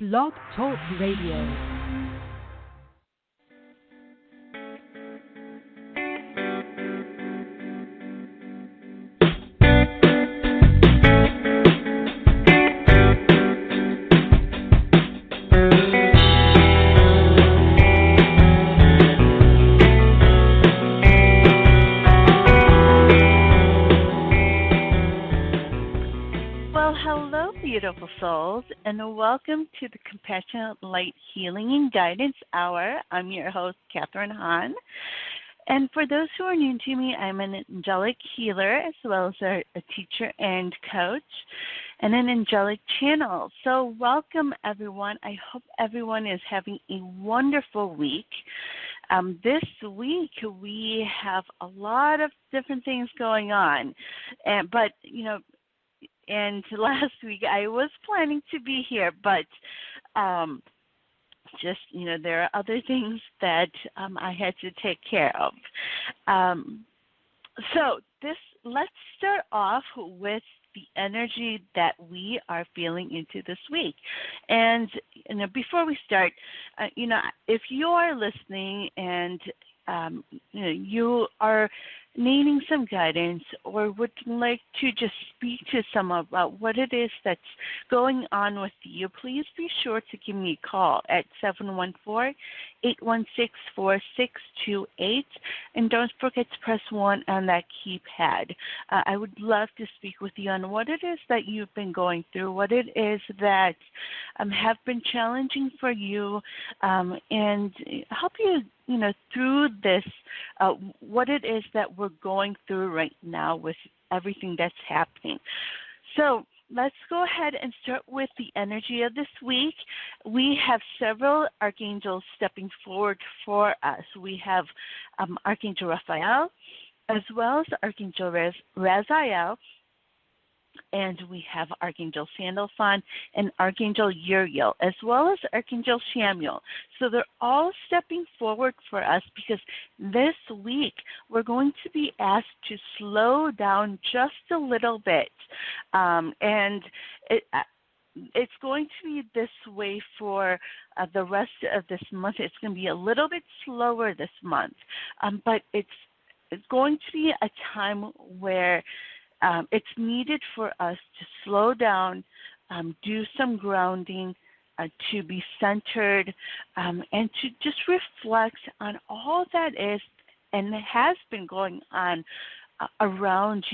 Blog Talk Radio. Beautiful souls, and welcome to the Compassionate Light Healing and Guidance Hour. I'm your host, Catharine Hahn. And for those who are new to me, I'm an angelic healer as well as a teacher and coach and an angelic channel. So welcome, everyone. I hope everyone is having a wonderful week. This week, we have a lot of different things going on, but and last week I was planning to be here, but there are other things that I had to take care of. Let's start off with the energy that we are feeling into this week. And before we start, if you are listening and you are needing some guidance or would like to just speak to someone about what it is that's going on with you, please be sure to give me a call at 714-816-4628. And don't forget to press 1 on that keypad. I would love to speak with you on what it is that you've been going through, what it is that have been challenging for you, and help you through this, what it is that we're going through right now with everything that's happening. So let's go ahead and start with the energy of this week. We have several archangels stepping forward for us. We have Archangel Raphael, as well as Archangel Raziel, and we have Archangel Sandalphon and Archangel Uriel, as well as Archangel Samuel. So they're all stepping forward for us because this week we're going to be asked to slow down just a little bit. It's going to be this way for the rest of this month. It's going to be a little bit slower this month, but it's going to be a time where it's needed for us to slow down, do some grounding, to be centered, and to just reflect on all that is and has been going on around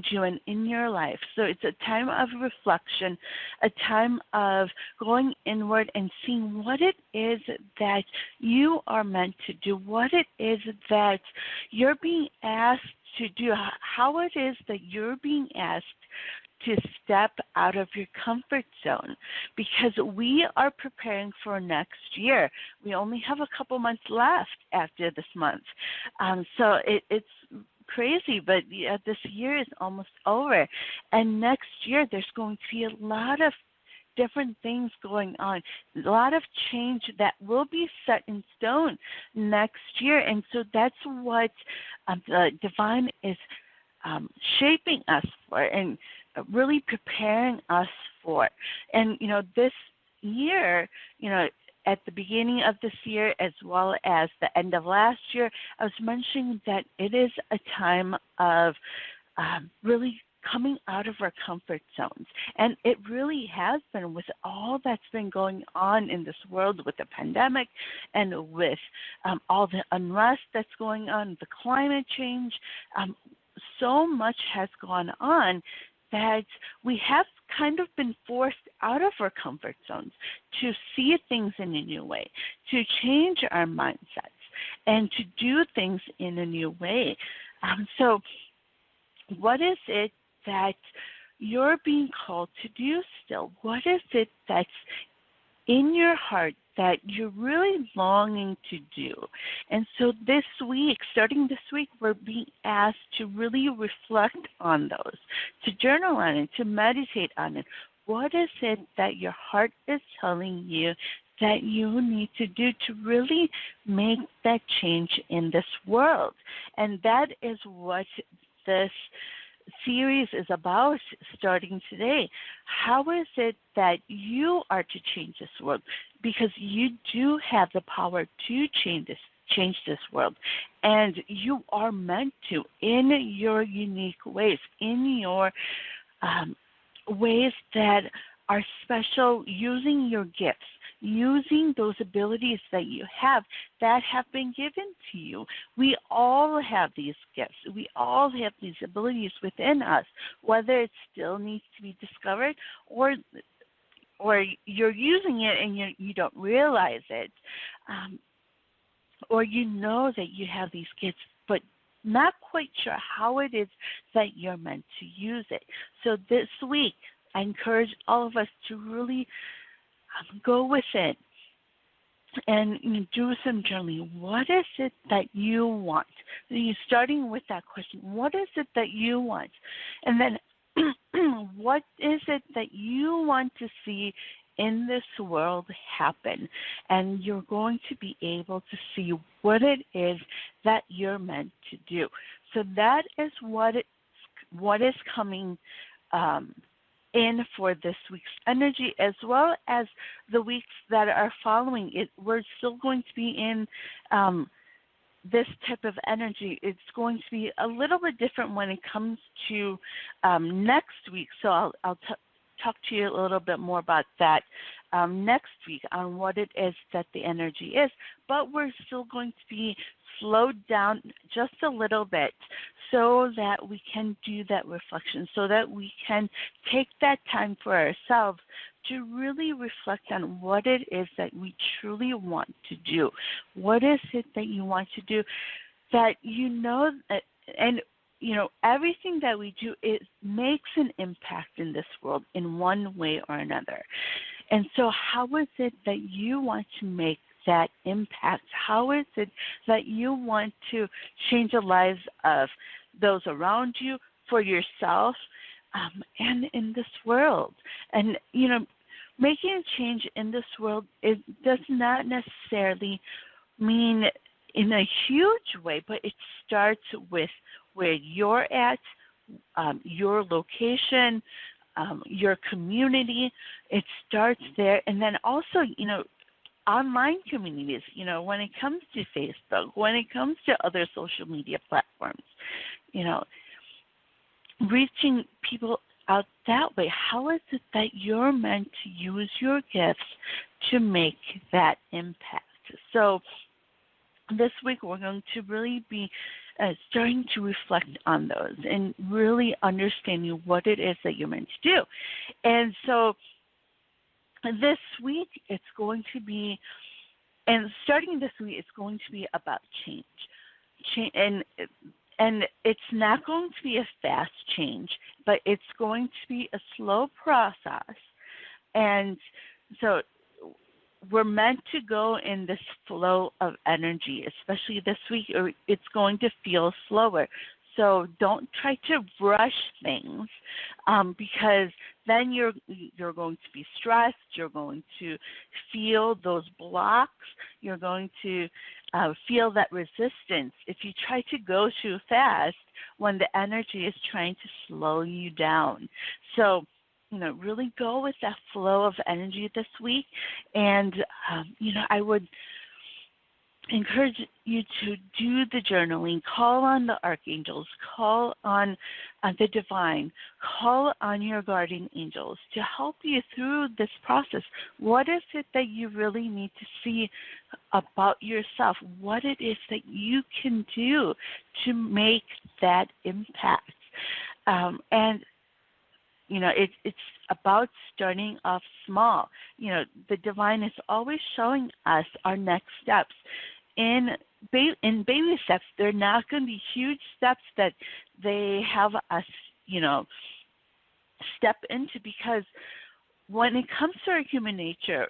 you and in your life. So it's a time of reflection, a time of going inward and seeing what it is that you are meant to do, what it is that you're being asked to do, how it is that you're being asked to step out of your comfort zone, because we are preparing for next year. We only have a couple months left after this month. So it's crazy, but this year is almost over. And next year there's going to be a lot of different things going on, a lot of change that will be set in stone next year. And so that's what the divine is shaping us for and really preparing us for. And, this year, at the beginning of this year as well as the end of last year, I was mentioning that it is a time of really coming out of our comfort zones. And it really has been with all that's been going on in this world with the pandemic and with all the unrest that's going on, the climate change. So much has gone on that we have kind of been forced out of our comfort zones to see things in a new way, to change our mindsets, and to do things in a new way. So what is it that you're being called to do still? What is it that's in your heart that you're really longing to do? And so this week, starting this week, we're being asked to really reflect on those, to journal on it, to meditate on it. What is it that your heart is telling you that you need to do to really make that change in this world? And that is what this series is about starting today. How is it that you are to change this world? Because you do have the power to change this world, and you are meant to in your unique ways, in your ways that are special, using your gifts, using those abilities that you have that have been given to you. We all have these gifts. We all have these abilities within us, whether it still needs to be discovered or you're using it and you don't realize it, or you know that you have these gifts, but not quite sure how it is that you're meant to use it. So this week, I encourage all of us to really go within and do some journaling. What is it that you want? You're starting with that question. What is it that you want? And then what is it that you want to see in this world happen? And you're going to be able to see what it is that you're meant to do. So that is what is coming in for this week's energy, as well as the weeks that are following it. We're still going to be in this type of energy. It's going to be a little bit different when it comes to next week. So I'll talk to you a little bit more about that next week on what it is that the energy is. But we're still going to be slowed down just a little bit so that we can do that reflection, so that we can take that time for ourselves to really reflect on what it is that we truly want to do. What is it that you want to do that you know, and you know, everything that we do, it makes an impact in this world in one way or another. And so how is it that you want to make that impact? How is it that you want to change the lives of those around you, for yourself, and in this world? And, you know, making a change in this world, it does not necessarily mean in a huge way, but it starts with where you're at, your location, your community. It starts there. And then also, you know, online communities, you know, when it comes to Facebook, when it comes to other social media platforms, you know, reaching people out that way. How is it that you're meant to use your gifts to make that impact? So this week we're going to really be starting to reflect on those and really understanding what it is that you're meant to do. And so this week it's going to be, and starting this week, it's going to be about change. And it's not going to be a fast change, but it's going to be a slow process. And so we're meant to go in this flow of energy, especially this week, or it's going to feel slower. So don't try to rush things, because then you're going to be stressed. You're going to feel those blocks. You're going to feel that resistance if you try to go too fast when the energy is trying to slow you down. So, you know, really go with that flow of energy this week. And, you know, I would encourage you to do the journaling, call on the archangels, call on the divine, call on your guardian angels to help you through this process. What is it that you really need to see about yourself? What it is that you can do to make that impact? And you know, it's about starting off small. You know, the divine is always showing us our next steps. In baby steps, they're not going to be huge steps that they have us, you know, step into, because when it comes to our human nature,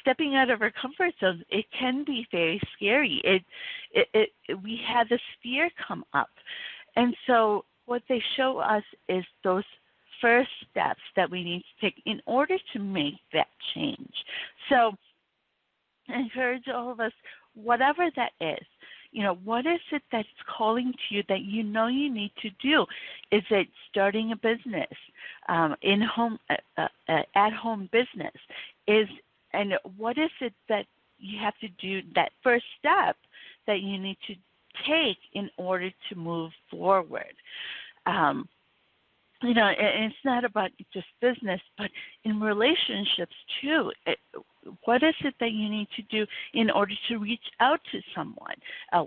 stepping out of our comfort zone, it can be very scary. We have this fear come up. And so what they show us is those first steps that we need to take in order to make that change. So I encourage all of us, whatever that is, what is it that's calling to you that you know you need to do? Is it starting a business, at home business? And what is it that you have to do, that first step that you need to take in order to move forward? And it's not about just business, but in relationships too. What is it that you need to do in order to reach out to someone,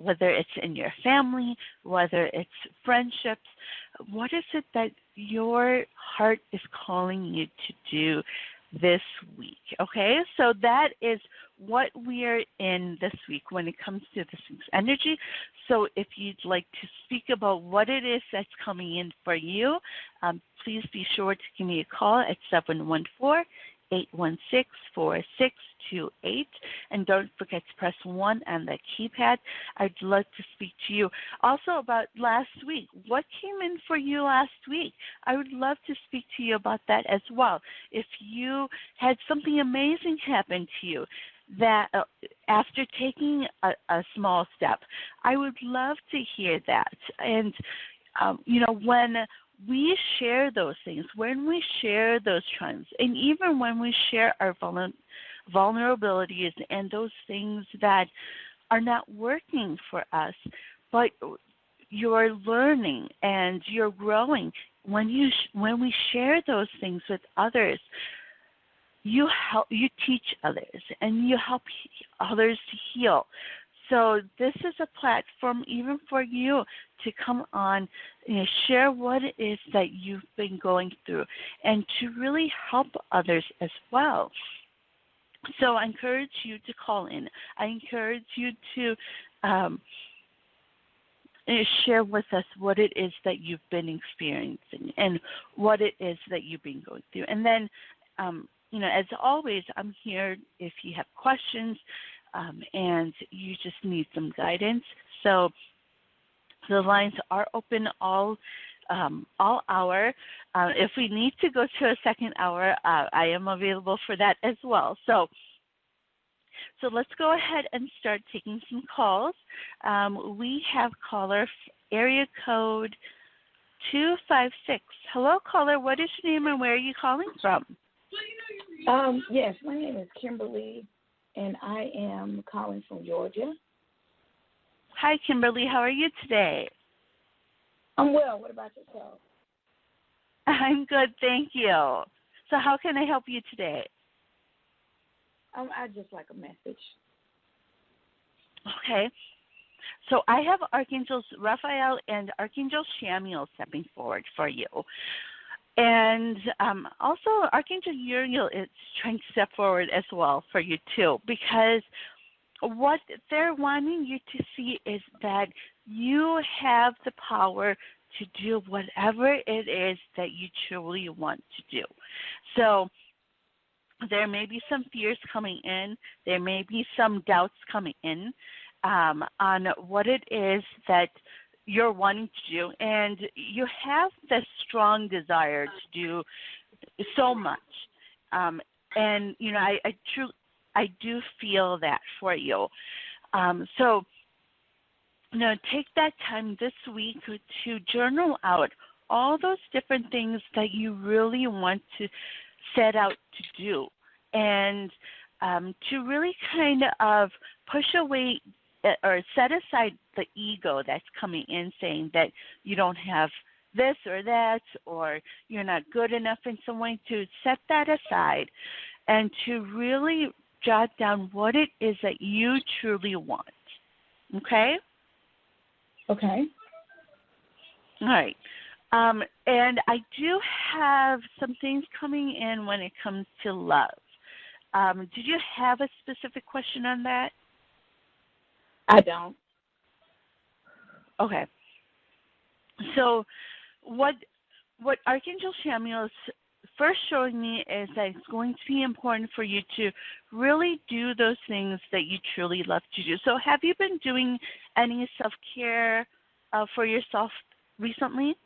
whether it's in your family, whether it's friendships? What is it that your heart is calling you to do this week? Okay, so that is what we are in this week when it comes to this week's energy. So if you'd like to speak about what it is that's coming in for you, please be sure to give me a call at 714-816-4628. And don't forget to press 1 on the keypad. I'd love to speak to you also about last week. What came in for you last week? I would love to speak to you about that as well. If you had something amazing happen to you, that after taking a small step, I would love to hear that. And, when we share those things, when we share those trends, and even when we share our vulnerabilities and those things that are not working for us, but you're learning and you're growing, when we share those things with others, you teach others, and you help others to heal. So this is a platform even for you to come on and share what it is that you've been going through and to really help others as well. So I encourage you to call in. I encourage you to share with us what it is that you've been experiencing and what it is that you've been going through. And then as always, I'm here if you have questions and you just need some guidance. So the lines are open all hour. If we need to go to a second hour, I am available for that as well. So let's go ahead and start taking some calls. We have caller area code 256. Hello, caller. What is your name and where are you calling from? Yes, my name is Kimberly, and I am calling from Georgia. Hi, Kimberly. How are you today? I'm well. What about yourself? I'm good, thank you. So how can I help you today? I'd just like a message. Okay. So I have Archangels Raphael and Archangel Shamiel stepping forward for you. And also Archangel Uriel is trying to step forward as well for you too, because what they're wanting you to see is that you have the power to do whatever it is that you truly want to do. So there may be some fears coming in. There may be some doubts coming in on what it is that you're wanting to do, and you have this strong desire to do so much. And I do feel that for you. So take that time this week to journal out all those different things that you really want to set out to do, and to really kind of push away or set aside the ego that's coming in saying that you don't have this or that, or you're not good enough in some way, to set that aside and to really jot down what it is that you truly want. Okay? Okay. All right. And I do have some things coming in when it comes to love. Did you have a specific question on that? I don't. Okay. So what Archangel Shamiel is first showing me is that it's going to be important for you to really do those things that you truly love to do. So have you been doing any self-care for yourself recently?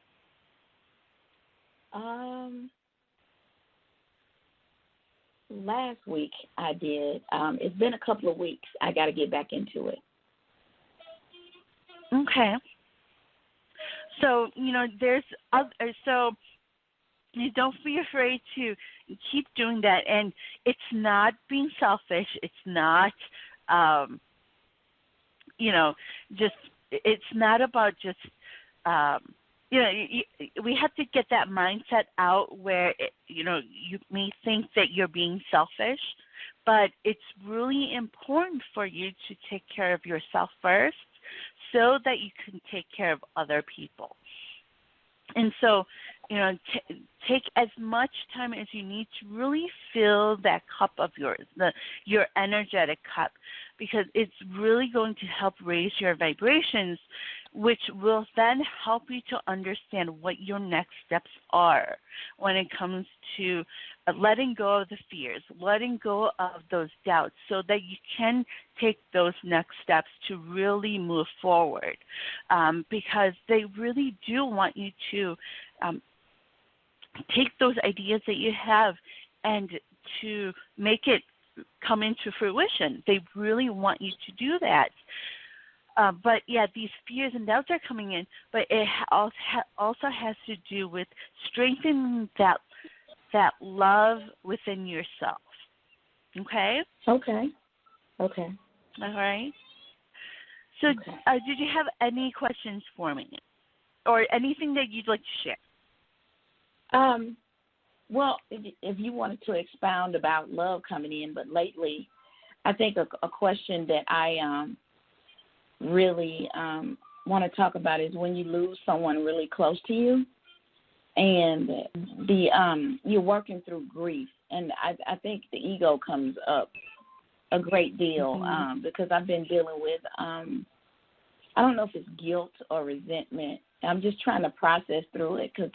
Last week, I did. It's been a couple of weeks. I got to get back into it. Okay. So, there's other, so you don't be afraid to keep doing that. And it's not being selfish. It's not, just, it's not about just, we have to get that mindset out where, you may think that you're being selfish, but it's really important for you to take care of yourself first so that you can take care of other people. And so, take as much time as you need to really fill that cup of yours, your energetic cup, because it's really going to help raise your vibrations, which will then help you to understand what your next steps are when it comes to letting go of the fears, letting go of those doubts, so that you can take those next steps to really move forward, because they really do want you to take those ideas that you have and to make it come into fruition. They really want you to do that. But yeah, these fears and doubts are coming in, but it also has to do with strengthening that love within yourself. Okay? Okay. All right. So Okay. Did you have any questions for me or anything that you'd like to share? Well, if you wanted to expound about love coming in, but lately, I think a question that I really want to talk about is when you lose someone really close to you, and you're working through grief, and I think the ego comes up a great deal because I've been dealing with I don't know if it's guilt or resentment. I'm just trying to process through it because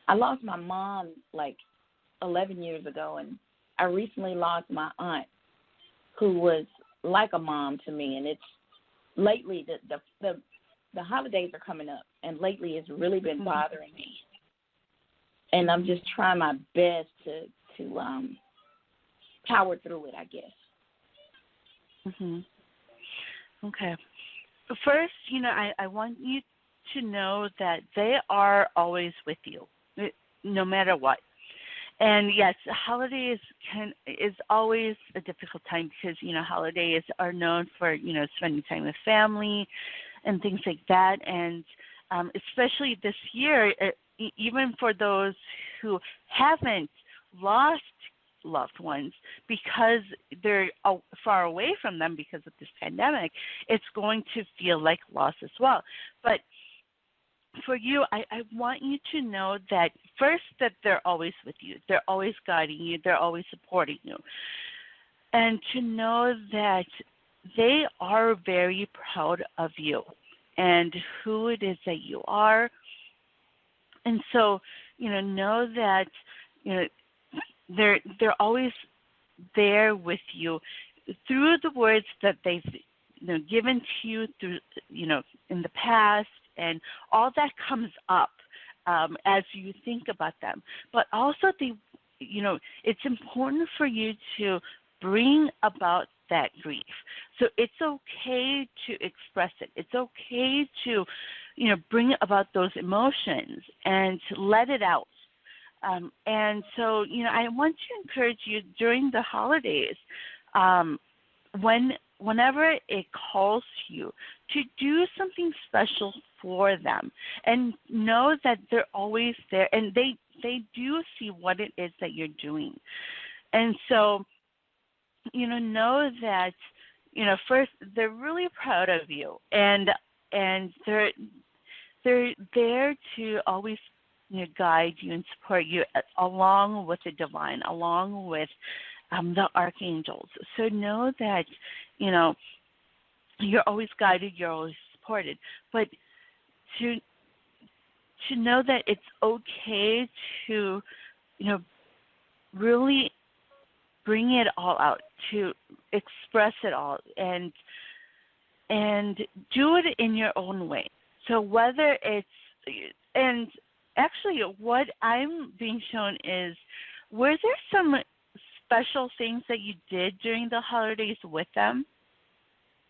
I lost my mom like 11 years ago, and I recently lost my aunt, who was like a mom to me. And it's lately the holidays are coming up, and lately it's really been bothering me. And I'm just trying my best to power through it, I guess. Okay. First, I want you to know that they are always with you, no matter what. And yes, holidays is always a difficult time because, holidays are known for, spending time with family and things like that. And especially this year, even for those who haven't lost loved ones because they're far away from them because of this pandemic, it's going to feel like loss as well. But for you, I want you to know that first, that they're always with you. They're always guiding you. They're always supporting you. And to know that they are very proud of you and who it is that you are. And so, know that, they're always there with you through the words that they've, given to you through, in the past, and all that comes up as you think about them. But also, it's important for you to bring about that grief. So it's okay to express it. It's okay to, bring about those emotions and to let it out. And so, I want to encourage you during the holidays, whenever it calls you, to do something special for them, and know that they're always there, and they do see what it is that you're doing. And so, know that, first, they're really proud of you, and they're there to always, guide you and support you along with the divine, along with the archangels. So know that, you're always guided, you're always supported. But to know that it's okay to, really bring it all out, to express it all, and do it in your own way. So whether it's, and actually what I'm being shown is, were there some special things that you did during the holidays with them?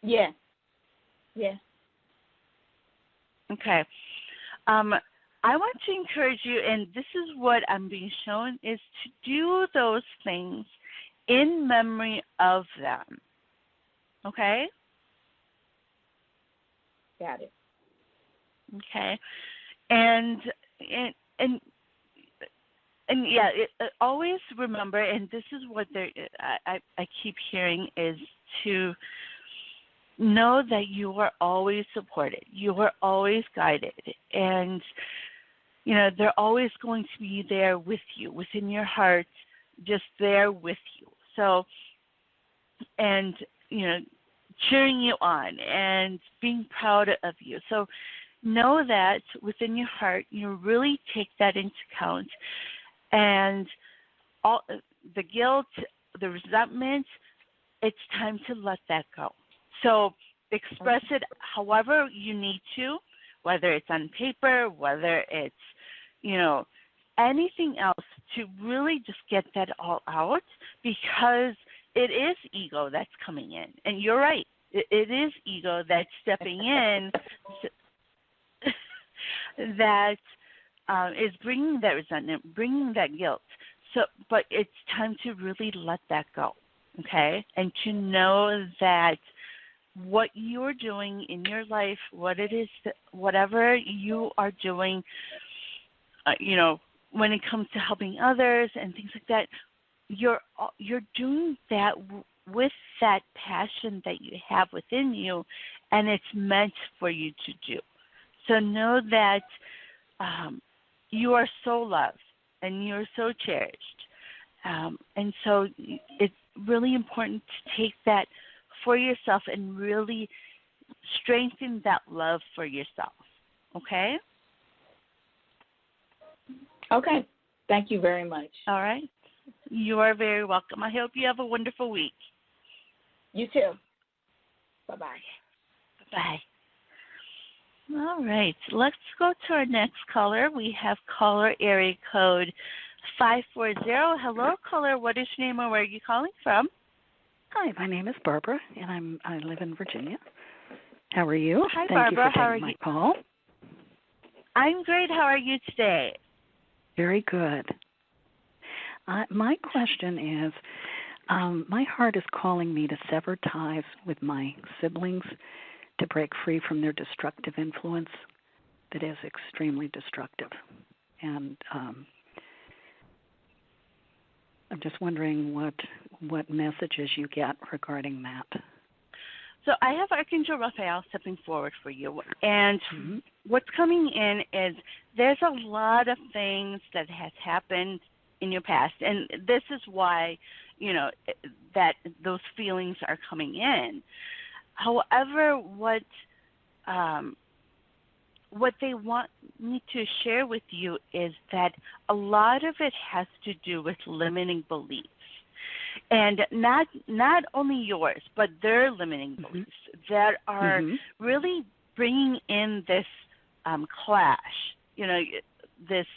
Yeah. Yeah. Okay. I want to encourage you, and this is what I'm being shown, is to do those things in memory of them. Okay? Got it. Okay. And and and yeah, always remember, and this is what I keep hearing, is to know that you are always supported. You are always guided. And, they're always going to be there with you, within your heart, just there with you. So, and, cheering you on and being proud of you. So know that within your heart, you really take that into account. And all the guilt, the resentment, it's time to let that go. So express it however you need to, whether it's on paper, whether it's, anything else, to really just get that all out, because it is ego that's coming in. And you're right. It is ego that's stepping in that is bringing that resentment, bringing that guilt. So, but it's time to really let that go, okay? And to know that what you're doing in your life, what it is, whatever you are doing, when it comes to helping others and things like that, you're doing that with that passion that you have within you, and it's meant for you to do. So know that you are so loved and you're so cherished. And so it's really important to take that for yourself and really strengthen that love for yourself. Okay? Okay. Thank you very much. All right. You are very welcome. I hope you have a wonderful week. You too. Bye-bye. Bye. All right. Let's go to our next caller. We have caller area code 540. Hello, caller. What is your name and where are you calling from? Hi, my name is Barbara, and I live in Virginia. How are you? Hi, Thank Barbara. you for How are taking my you? call. I'm great. How are you today? Very good. My question is, my heart is calling me to sever ties with my siblings to break free from their destructive influence that is extremely destructive. And I'm just wondering what messages you get regarding that. So I have Archangel Raphael stepping forward for you. And what's coming in is there's a lot of things that has happened in your past. And this is why, that those feelings are coming in. However, what they want me to share with you is that a lot of it has to do with limiting beliefs. And not only yours, but their limiting beliefs that are really bringing in this clash, this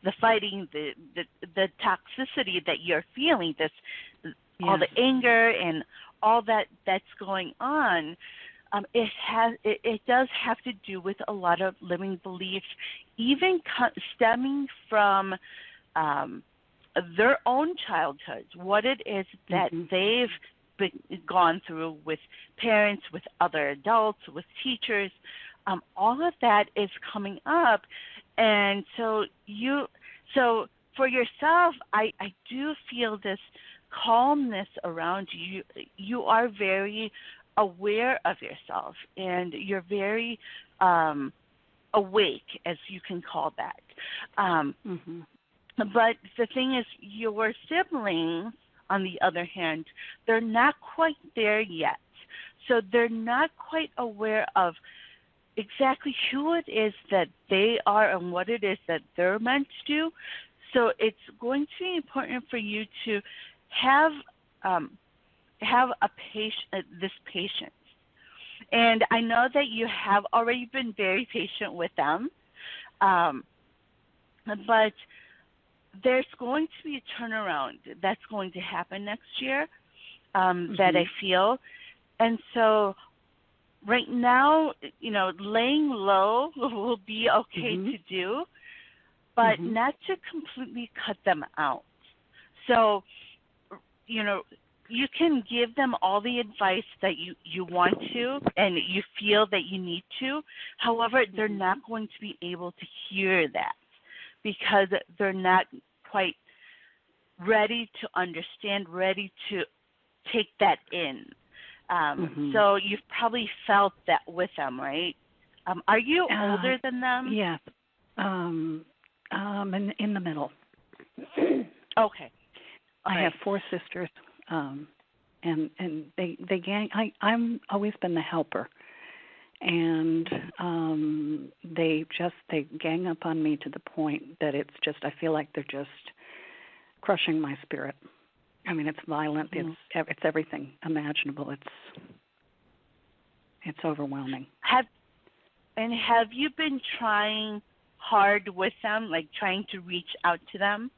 the fighting, the toxicity that you're feeling, all the anger and all that's going on. It does have to do with a lot of limiting beliefs, even stemming from their own childhoods, what it is that they've gone through with parents, with other adults, with teachers. All of that is coming up. And so for yourself, I do feel this calmness around you. You are very aware of yourself, and you're very awake, as you can call that. But the thing is, your siblings, on the other hand, they're not quite there yet. So they're not quite aware of exactly who it is that they are and what it is that they're meant to do. So it's going to be important for you to have this patience. And I know that you have already been very patient with them, but there's going to be a turnaround that's going to happen next year that I feel. And so right now, laying low will be okay to do, but not to completely cut them out. So, you can give them all the advice that you want to and you feel that you need to. However, they're not going to be able to hear that because they're not quite ready to understand, ready to take that in. So you've probably felt that with them, right? Are you older than them? Yes. In the middle. Okay. I have 4 sisters, and they gang. I'm always been the helper, and they gang up on me to the point that it's just I feel like they're just crushing my spirit. I mean, it's violent. It's everything imaginable. It's overwhelming. Have you been trying hard with them, like trying to reach out to them?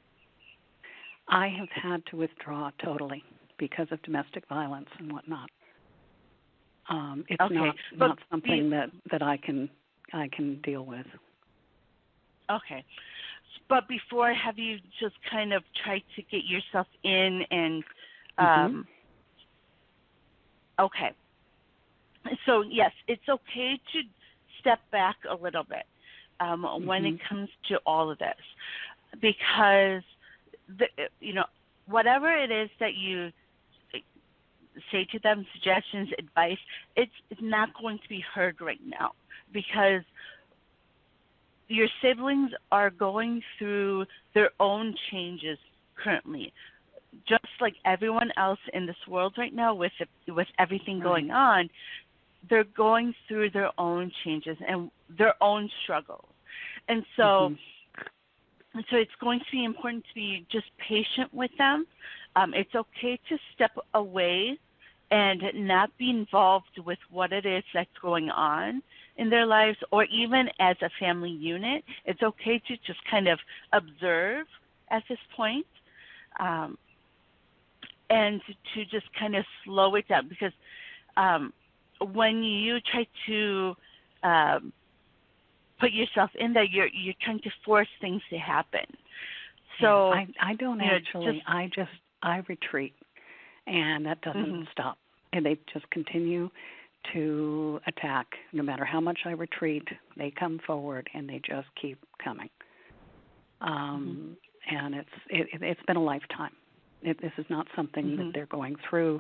I have had to withdraw totally because of domestic violence and whatnot. It's not something that I can deal with. Okay. But before, have you just kind of tried to get yourself in and okay. So yes, it's okay to step back a little bit when it comes to all of this, because whatever it is that you say to them, suggestions, advice, it's not going to be heard right now because your siblings are going through their own changes currently, just like everyone else in this world right now with everything going on. They're going through their own changes and their own struggles. And so it's going to be important to be just patient with them. It's okay to step away and not be involved with what it is that's going on in their lives, or even as a family unit. It's okay to just kind of observe at this point, and to just kind of slow it down, because when you try to put yourself in there, you're trying to force things to happen. So I don't actually. I retreat, and that doesn't stop. And they just continue to attack. No matter how much I retreat, they come forward, and they just keep coming. And it's been a lifetime. This is not something that they're going through.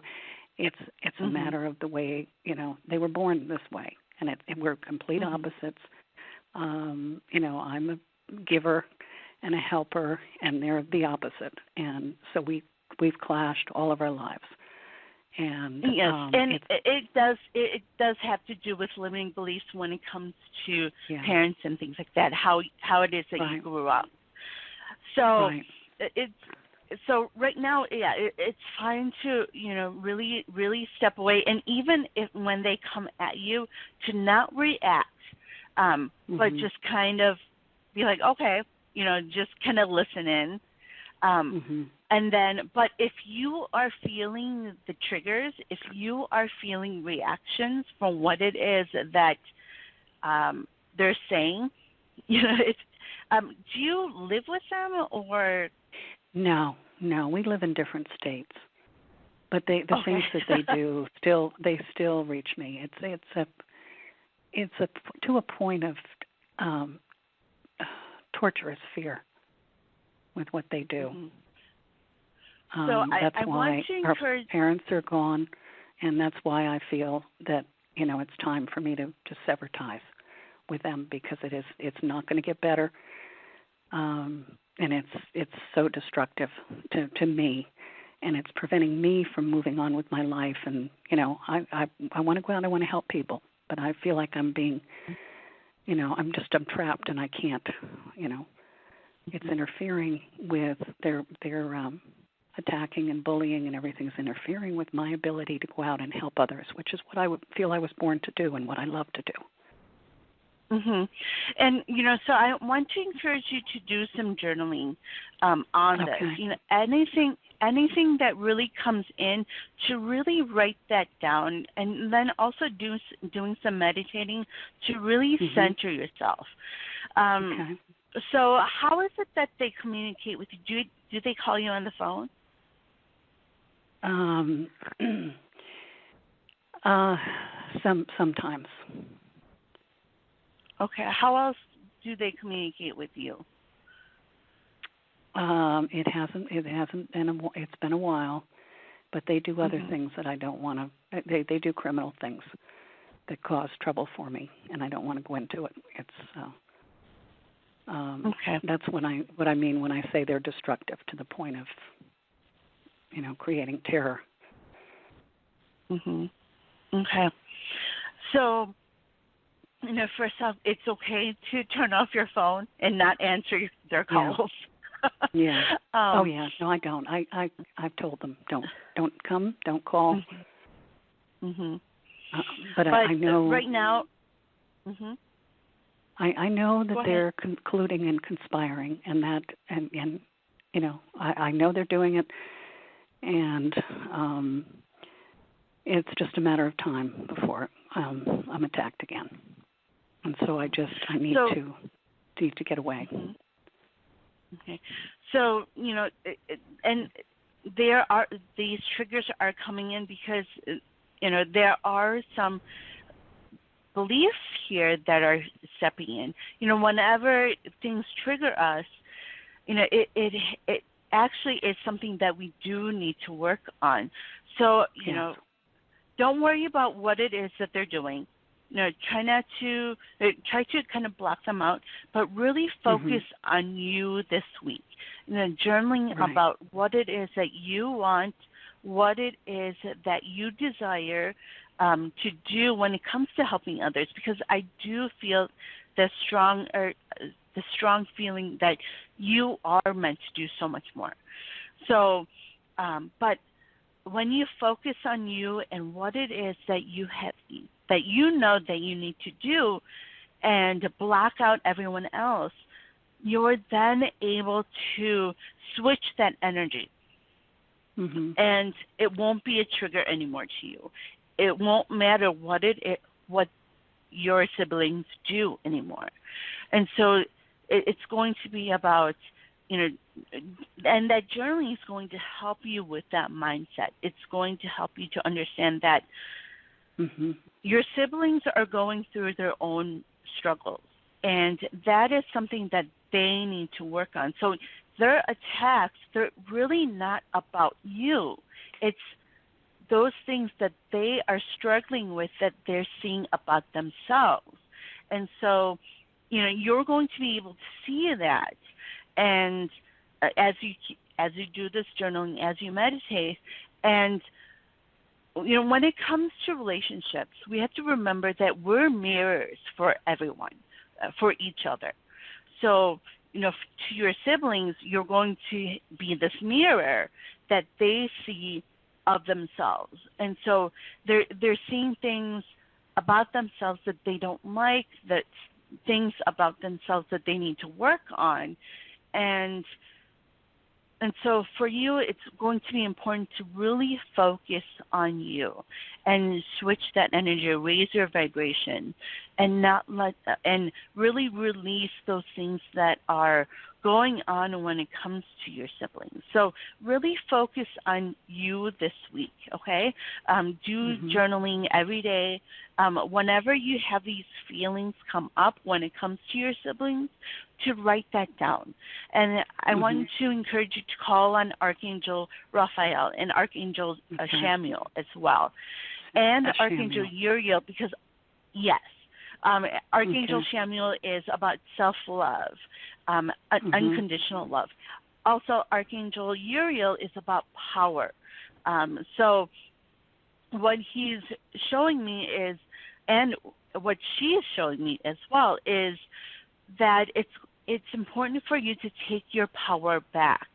It's a matter of the way they were born this way, and we're complete opposites. I'm a giver and a helper, and they're the opposite, and so we've clashed all of our lives. And yes, and it does have to do with limiting beliefs when it comes to parents and things like that. How it is that you grew up. So So right now, it's fine to really, really step away, and even when they come at you, to not react, but just kind of be like, okay, just kind of listen in, and then. But if you are feeling the triggers, if you are feeling reactions from what it is that they're saying, it's. Do you live with them or? No, we live in different states, but the things that they do still reach me. It's to a point of torturous fear with what they do. So that's I why want to our encourage. Parents are gone, and that's why I feel that it's time for me to sever ties with them, because it's not going to get better. And it's so destructive to me, and it's preventing me from moving on with my life. And I want to go out. I want to help people, but I feel like I'm being, I'm trapped, and I can't. It's interfering with their attacking and bullying, and everything's interfering with my ability to go out and help others, which is what I would feel I was born to do and what I love to do. Mhm. And so I want to encourage you to do some journaling on this. Okay. Anything that really comes in, to really write that down, and then also doing some meditating to really center yourself. Okay. So how is it that they communicate with you? Do they call you on the phone? Sometimes. Okay. How else do they communicate with you? It hasn't been it's been a while, but they do other things that I don't want to. They do criminal things that cause trouble for me, and I don't want to go into it. It's okay. That's what I mean when I say they're destructive to the point of creating terror. Mhm. Okay. So, first off, it's okay to turn off your phone and not answer their calls. Yeah. Oh yeah. No, I don't. I've told them don't come, don't call. Mhm. But I know right now. Mhm. I know that Go they're colluding and conspiring, and that and I know they're doing it, and it's just a matter of time before I'm attacked again, and so I need to get away. Mhm. Okay. So, and these triggers are coming in because, there are some beliefs here that are stepping in. Whenever things trigger us, it actually is something that we do need to work on. So, don't worry about what it is that they're doing. Try to kind of block them out, but really focus on you this week. Journaling about what it is that you want, what it is that you desire to do when it comes to helping others. Because I do feel the strong feeling that you are meant to do so much more. So, but when you focus on you and what it is that you have, that that you need to do, and block out everyone else, you're then able to switch that energy. And it won't be a trigger anymore to you. It won't matter what your siblings do anymore. And so it's going to be about, and that journaling is going to help you with that mindset. It's going to help you to understand that your siblings are going through their own struggles, and that is something that they need to work on. So their attacks, they're really not about you. It's those things that they are struggling with that they're seeing about themselves. And so, you're going to be able to see that. And as you do this journaling, as you meditate, and when it comes to relationships, we have to remember that we're mirrors for everyone, for each other. So, to your siblings, you're going to be this mirror that they see of themselves. And so they're seeing things about themselves that they don't like, that things about themselves that they need to work on. And so for you, it's going to be important to really focus on you and switch that energy, raise your vibration, and and really release those things that are going on when it comes to your siblings. So really focus on you this week, okay? Do journaling every day. Whenever you have these feelings come up when it comes to your siblings, to write that down. And I want to encourage you to call on Archangel Raphael and Archangel Samuel as well. And Archangel Uriel, because, yes, Archangel Samuel is about self-love, unconditional love. Also, Archangel Uriel is about power. So what he's showing me is, and what she is showing me as well, is that it's important for you to take your power back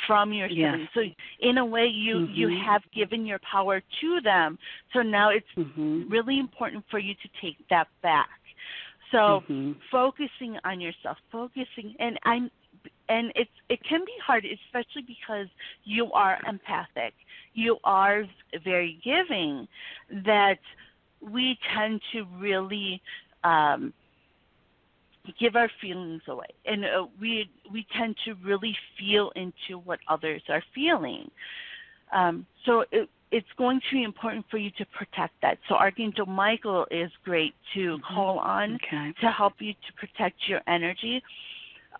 from your siblings. So in a way, you have given your power to them. So now it's really important for you to take that back. So focusing on yourself, and it can be hard, especially because you are empathic, you are very giving, that we tend to really give our feelings away, and we tend to really feel into what others are feeling. So it's going to be important for you to protect that. So Archangel Michael is great to call on to help you to protect your energy.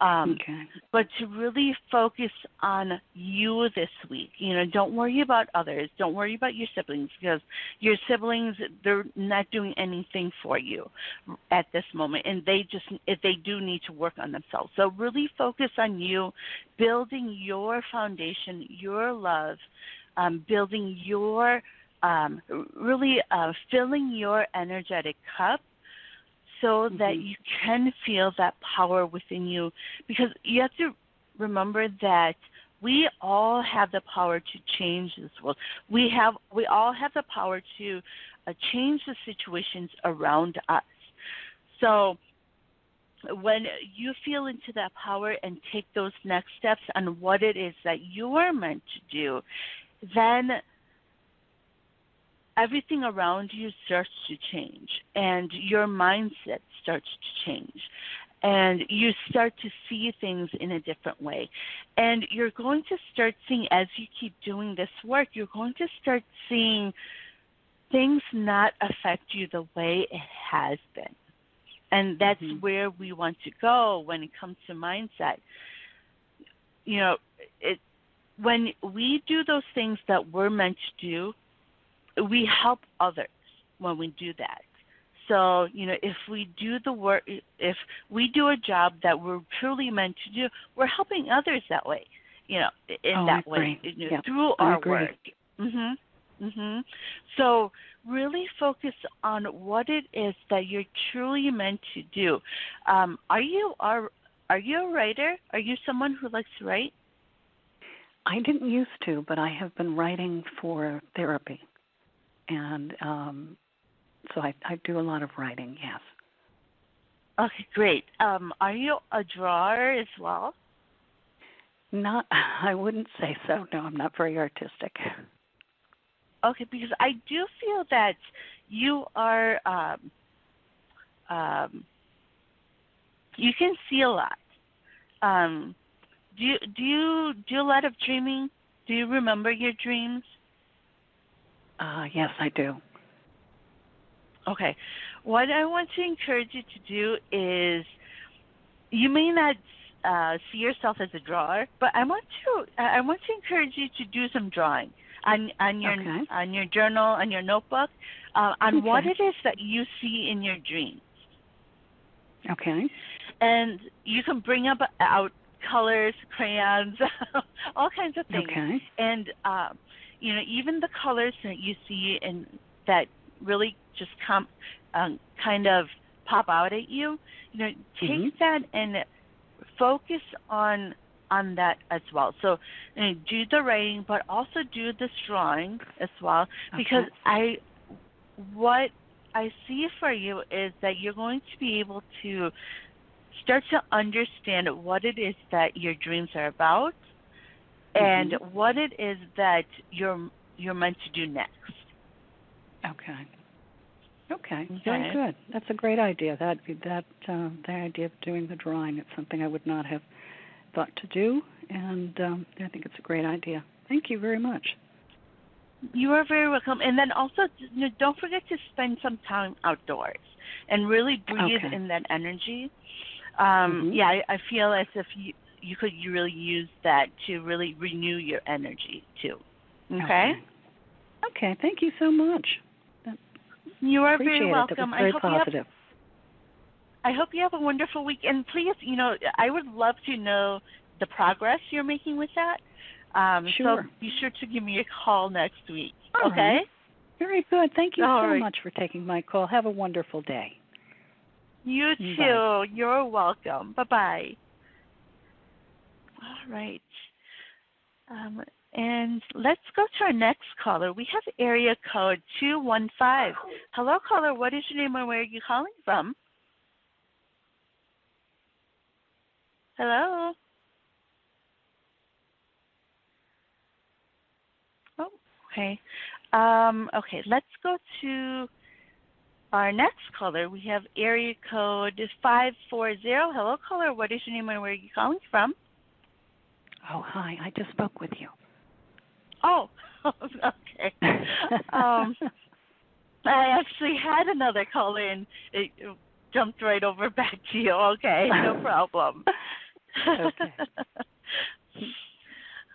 But to really focus on you this week. Don't worry about others. Don't worry about your siblings, because your siblings, they're not doing anything for you at this moment, and they do need to work on themselves. So really focus on you, building your foundation, your love, building your, filling your energetic cup, so that you can feel that power within you. Because you have to remember that we all have the power to change this world. We all have the power to change the situations around us. So when you feel into that power and take those next steps on what it is that you are meant to do, then everything around you starts to change, and your mindset starts to change, and you start to see things in a different way. And you're going to start seeing, as you keep doing this work, you're going to start seeing things not affect you the way it has been. And that's where we want to go when it comes to mindset. When we do those things that we're meant to do, we help others when we do that. So, if we do the work, if we do a job that we're truly meant to do, we're helping others that way, way, through our work. So really focus on what it is that you're truly meant to do. Are you a writer? Are you someone who likes to write? I didn't used to, but I have been writing for therapy. And so I do a lot of writing, yes. Okay, great. Are you a drawer as well? I wouldn't say so. No, I'm not very artistic. Okay, because I do feel that you are, you can see a lot. Do you do a lot of dreaming? Do you remember your dreams? Yes, I do. Okay. What I want to encourage you to do is, you may not see yourself as a drawer, but I want to encourage you to do some drawing on your journal, on your notebook, on what it is that you see in your dreams. Okay. And you can bring out colors, crayons, all kinds of things. Okay. And even the colors that you see and that really just kind of pop out at you, take that and focus on that as well. So do the writing, but also do this drawing as well, because what I see for you is that you're going to be able to start to understand what it is that your dreams are about, and what it is that you're meant to do next. Okay, very good. That's a great idea. The idea of doing the drawing, it's something I would not have thought to do, and I think it's a great idea. Thank you very much. You are very welcome. And then also, don't forget to spend some time outdoors and really breathe in that energy. I feel as if you could really use that to really renew your energy too. Okay, thank you so much. You are very welcome. That was very positive. I hope you have a wonderful week. And please, I would love to know the progress you're making with that. Sure. So be sure to give me a call next week. All okay? Right. Very good. Thank you so much for taking my call. Have a wonderful day. You too. Bye. You're welcome. Bye-bye. All right. And let's go to our next caller. We have area code 215. Hello, caller. What is your name and where are you calling from? Hello. Oh, okay. Okay, let's go to our next caller. We have area code 540. Hello, caller. What is your name and where are you calling from? Oh, hi. I just spoke with you. Oh, okay. I actually had another caller and it jumped right over back to you. Okay, no problem. Okay.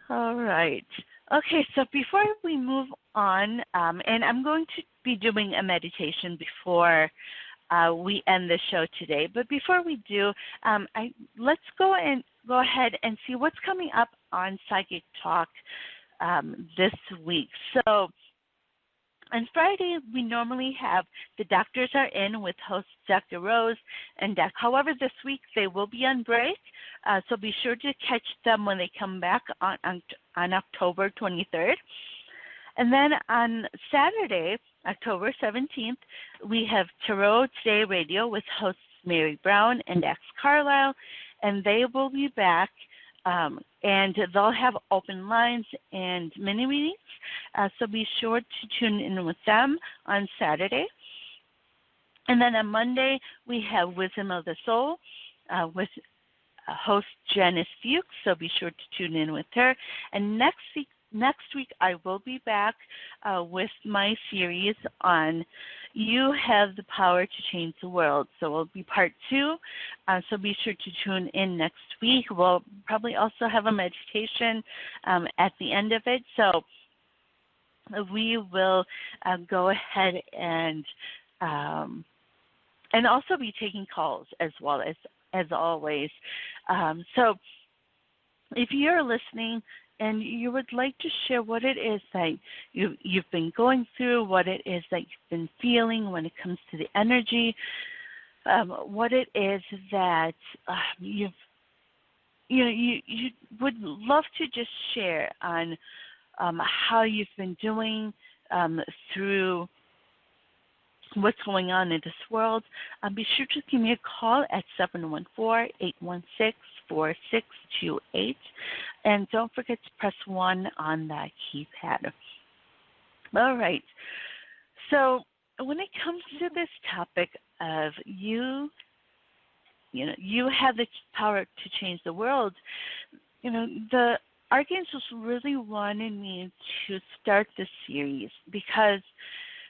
All right. Okay, so before we move on, and I'm going to be doing a meditation before we end the show today. But before we do, let's go ahead and see what's coming up on Psychic Talk this week. So on Friday, we normally have the doctors are in with host Dr. Rose and Doc. However, this week they will be on break, so be sure to catch them when they come back on October 23rd. And then on Saturday, October 17th, we have Tarot Today Radio with hosts Mary Brown and Dax Carlisle, and they will be back, and they'll have open lines and mini readings, so be sure to tune in with them on Saturday. And then on Monday, we have Wisdom of the Soul with host Janice Fuchs, so be sure to tune in with her. And next week I will be back with my series on You Have the Power to Change the World. So it'll be part 2, so be sure to tune in next week. We'll probably also have a meditation at the end of it. So we will go ahead and also be taking calls as well as always. So if you're listening and you would like to share what it is that you've been going through, what it is that you've been feeling when it comes to the energy, what it is that you would love to just share on how you've been doing through what's going on in this world, be sure to give me a call at 714-816-4628. And don't forget to press 1 on that keypad. All right. So when it comes to this topic of you have the power to change the world, the archangels really wanted me to start this series because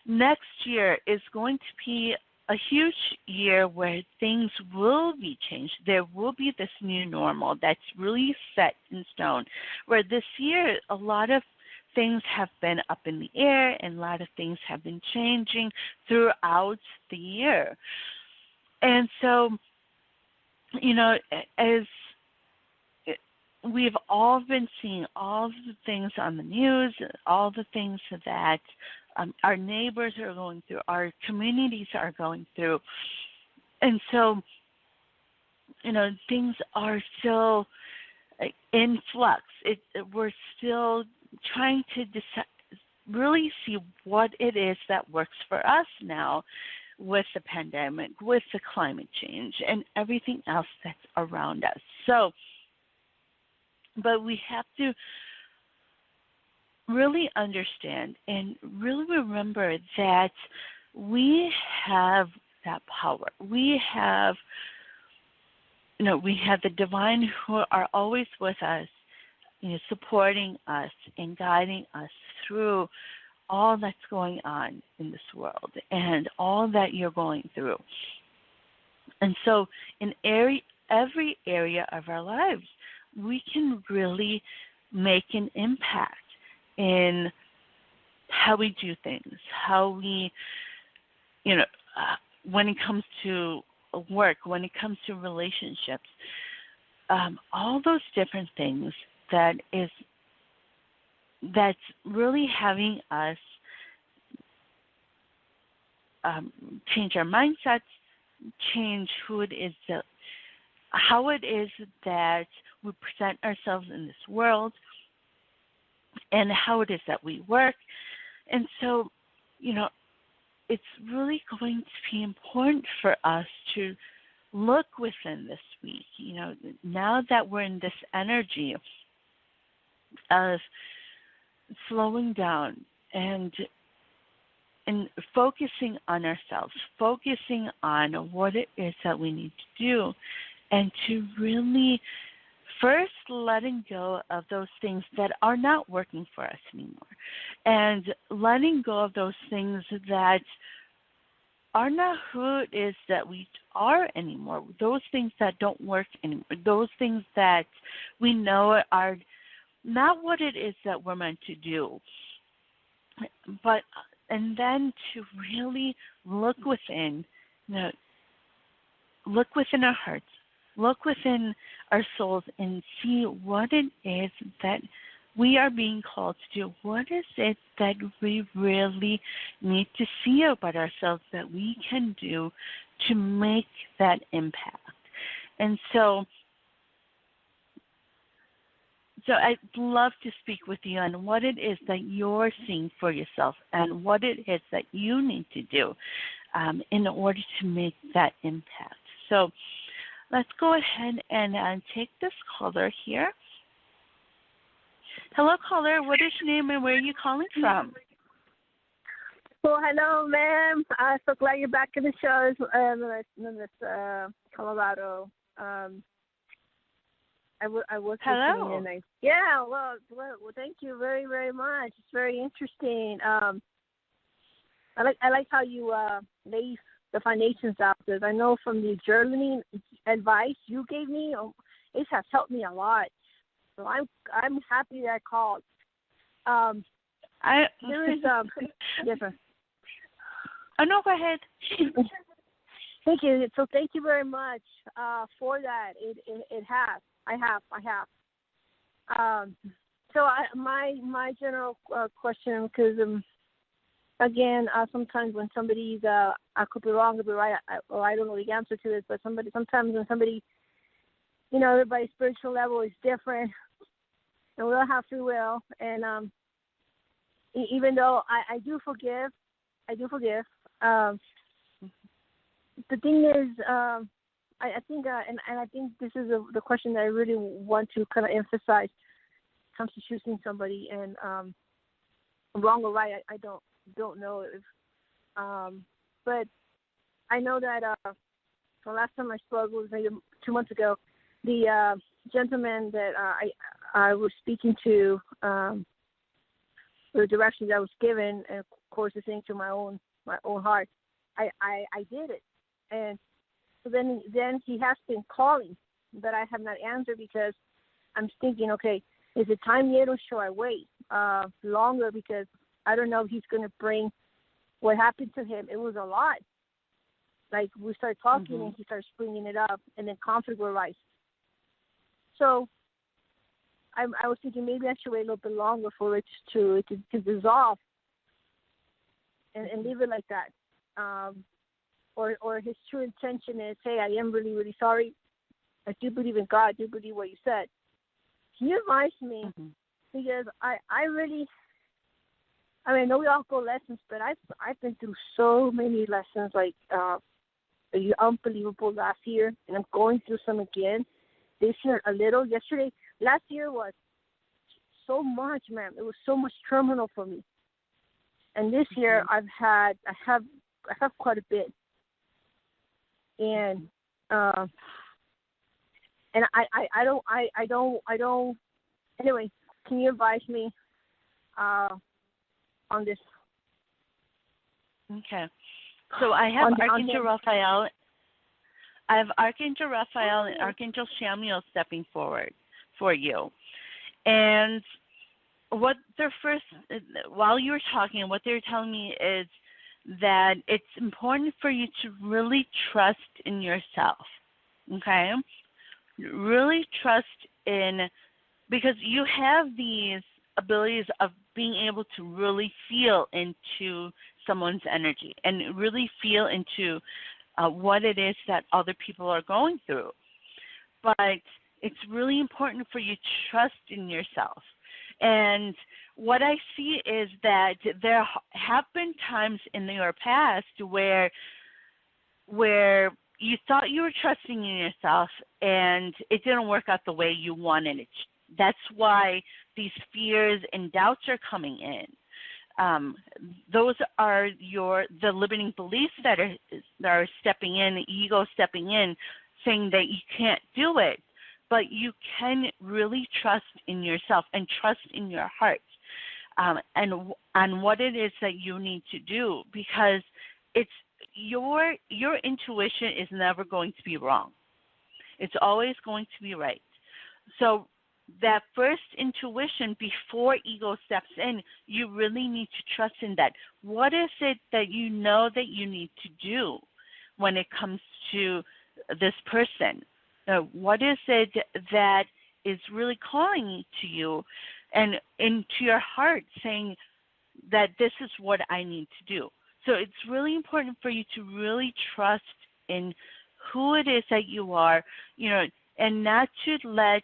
next year is going to be a huge year where things will be changed. There will be this new normal that's really set in stone, where this year a lot of things have been up in the air and a lot of things have been changing throughout the year. And so, as we've all been seeing all the things on the news, all the things that our neighbors are going through, our communities are going through. And so, things are still in flux. We're still trying to really see what it is that works for us now with the pandemic, with the climate change, and everything else that's around us. So, but we have to really understand and really remember that we have that power. We have the divine who are always with us, supporting us and guiding us through all that's going on in this world and all that you're going through. And so in every area of our lives, we can really make an impact in how we do things, how we, when it comes to work, when it comes to relationships, all those different things that's really having us change our mindsets, change who it is how it is that we present ourselves in this world, and how it is that we work. And so, it's really going to be important for us to look within this week. Now that we're in this energy of slowing down and focusing on ourselves, focusing on what it is that we need to do, and to really first letting go of those things that are not working for us anymore, and letting go of those things that are not who it is that we are anymore, those things that don't work anymore, those things that we know are not what it is that we're meant to do. And then to really look within, look within our hearts, look within our souls, and see what it is that we are being called to do. What is it that we really need to see about ourselves that we can do to make that impact? And so I'd love to speak with you on what it is that you're seeing for yourself and what it is that you need to do in order to make that impact. So let's go ahead and take this caller here. Hello, caller. What is your name and where are you calling from? Well, hello, ma'am. I'm so glad you're back in the show in this Colorado. I was Hello. listening, and well, thank you very, very much. It's very interesting. I like how you lay the foundations out there. I know from the journaling advice you gave me, it has helped me a lot. So I'm happy that I called. There is yes, sir. Oh no, go ahead. Thank you. So thank you very much for that. It has. I have. So my general question, because again, sometimes when somebody's I could be wrong, I could be right, I don't know the answer to this, but sometimes when somebody, everybody's spiritual level is different, and we all have free will, and even though I do forgive. The thing is, I think, and I think this is the question that I really want to kind of emphasize. Comes to choosing somebody, and wrong or right, I don't know if, but I know that the last time I spoke was maybe 2 months ago. The gentleman that I was speaking to, the directions I was given, and of course listening to my own heart, I did it, and so then he has been calling, but I have not answered because I'm thinking, okay, is it time yet, or should I wait longer? Because I don't know if he's going to bring what happened to him. It was a lot. Like, we started talking, and he starts bringing it up, and then conflict will rise. So I was thinking maybe I should wait a little bit longer for it to dissolve and leave it like that. Or his true intention is, hey, I am really, really sorry. I do believe in God. I do believe what you said. Can you advise me? Because I really, I know we all go lessons, but I've been through so many lessons, like unbelievable last year, and I'm going through some again. This year a little. Last year was so much, man. It was so much terminal for me. And this year I have quite a bit. And I don't. Anyway, can you advise me on this? Okay. So I have Archangel Raphael. I have Archangel Raphael and Archangel Samuel stepping forward for you. And what they're while you were talking, what they're telling me is that it's important for you to really trust in yourself, okay? Really trust in, because you have these abilities of being able to really feel into someone's energy and really feel into what it is that other people are going through. But it's really important for you to trust in yourself. And what I see is that there have been times in your past where you thought you were trusting in yourself, and it didn't work out the way you wanted it. That's why these fears and doubts are coming in. Those are the limiting beliefs that are stepping in, the ego stepping in, saying that you can't do it. But you can really trust in yourself and trust in your heart, and on what it is that you need to do, because it's your intuition is never going to be wrong. It's always going to be right. So that first intuition before ego steps in, you really need to trust in that. What is it that you know that you need to do when it comes to this person? What is it that is really calling to you and into your heart, saying that this is what I need to do? So it's really important for you to really trust in who it is that you are, and not to let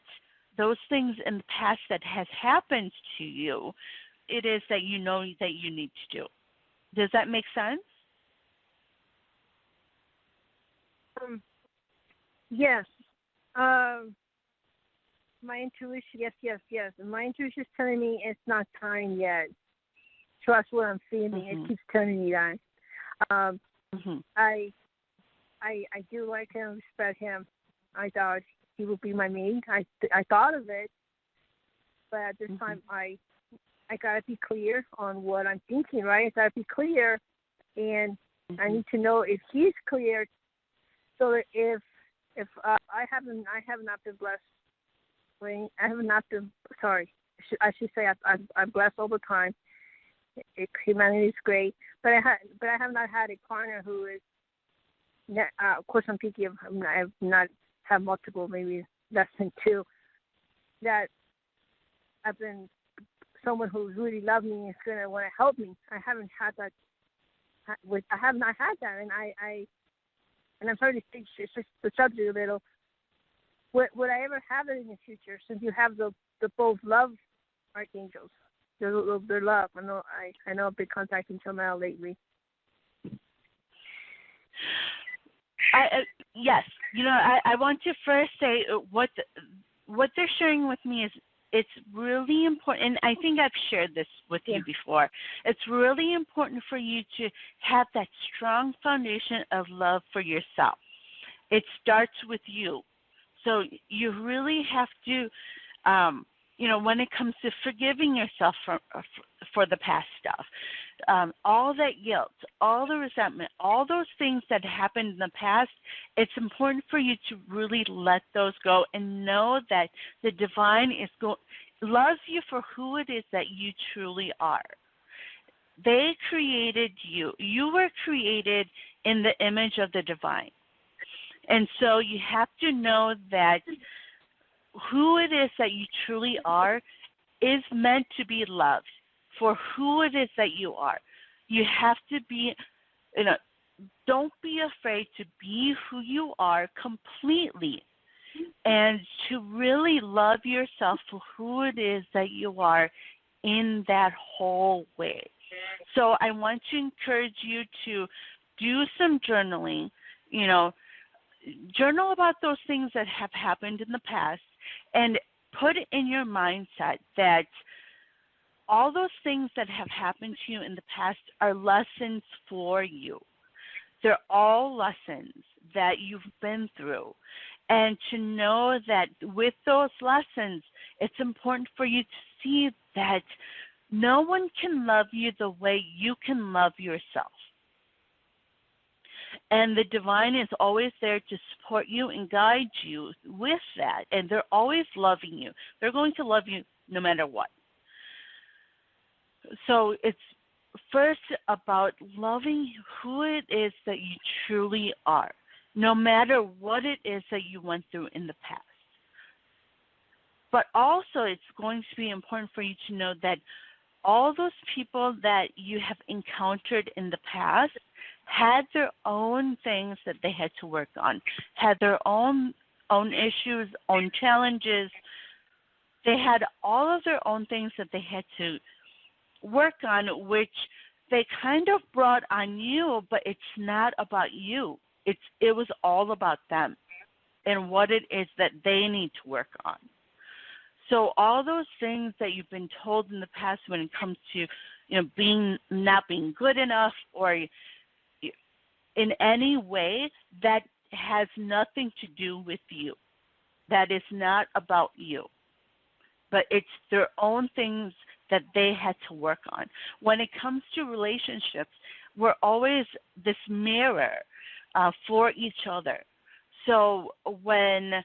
those things in the past that has happened to you, it is that you know that you need to do. Does that make sense? Yes. My intuition, yes. My intuition is telling me it's not time yet. Trust what I'm feeling. Mm-hmm. It keeps telling me that. Mm-hmm. I do like him, respect him. I thought he would be my mate. I thought of it, but at this time I gotta be clear on what I'm thinking. Right? I gotta be clear, and I need to know if he's clear, so that if I have not been blessed. I have not been. Sorry, I should say I'm blessed all the time. Humanity is great, but I have not had a partner who is. Of course, I'm thinking of. I have not had multiple, maybe less than two. That I've been someone who really loved me and is gonna want to help me. I haven't had that. I have not had that, and I'm sorry to change the subject a little. Would I ever have it in the future? Since you have the both love archangels, their love. I know I've been contacting Jamel lately. Yes, I want to first say what they're sharing with me is it's really important, and I think I've shared this with you before. It's really important for you to have that strong foundation of love for yourself. It starts with you. So you really have to, when it comes to forgiving yourself for the past stuff, all that guilt, all the resentment, all those things that happened in the past, it's important for you to really let those go and know that the divine loves you for who it is that you truly are. They created you. You were created in the image of the divine. And so you have to know that who it is that you truly are is meant to be loved for who it is that you are. You have to be, don't be afraid to be who you are completely and to really love yourself for who it is that you are in that whole way. So I want to encourage you to do some journaling, journal about those things that have happened in the past and put in your mindset that all those things that have happened to you in the past are lessons for you. They're all lessons that you've been through. And to know that with those lessons, it's important for you to see that no one can love you the way you can love yourself. And the divine is always there to support you and guide you with that. And they're always loving you. They're going to love you no matter what. So it's first about loving who it is that you truly are, no matter what it is that you went through in the past. But also it's going to be important for you to know that all those people that you have encountered in the past had their own things that they had to work on, had their own issues, own challenges. They had all of their own things that they had to work on, which they kind of brought on you, but it's not about you. It was all about them and what it is that they need to work on. So all those things that you've been told in the past when it comes to, not being good enough or in any way, that has nothing to do with you. That is not about you. But it's their own things that they had to work on. When it comes to relationships, we're always this mirror for each other. So when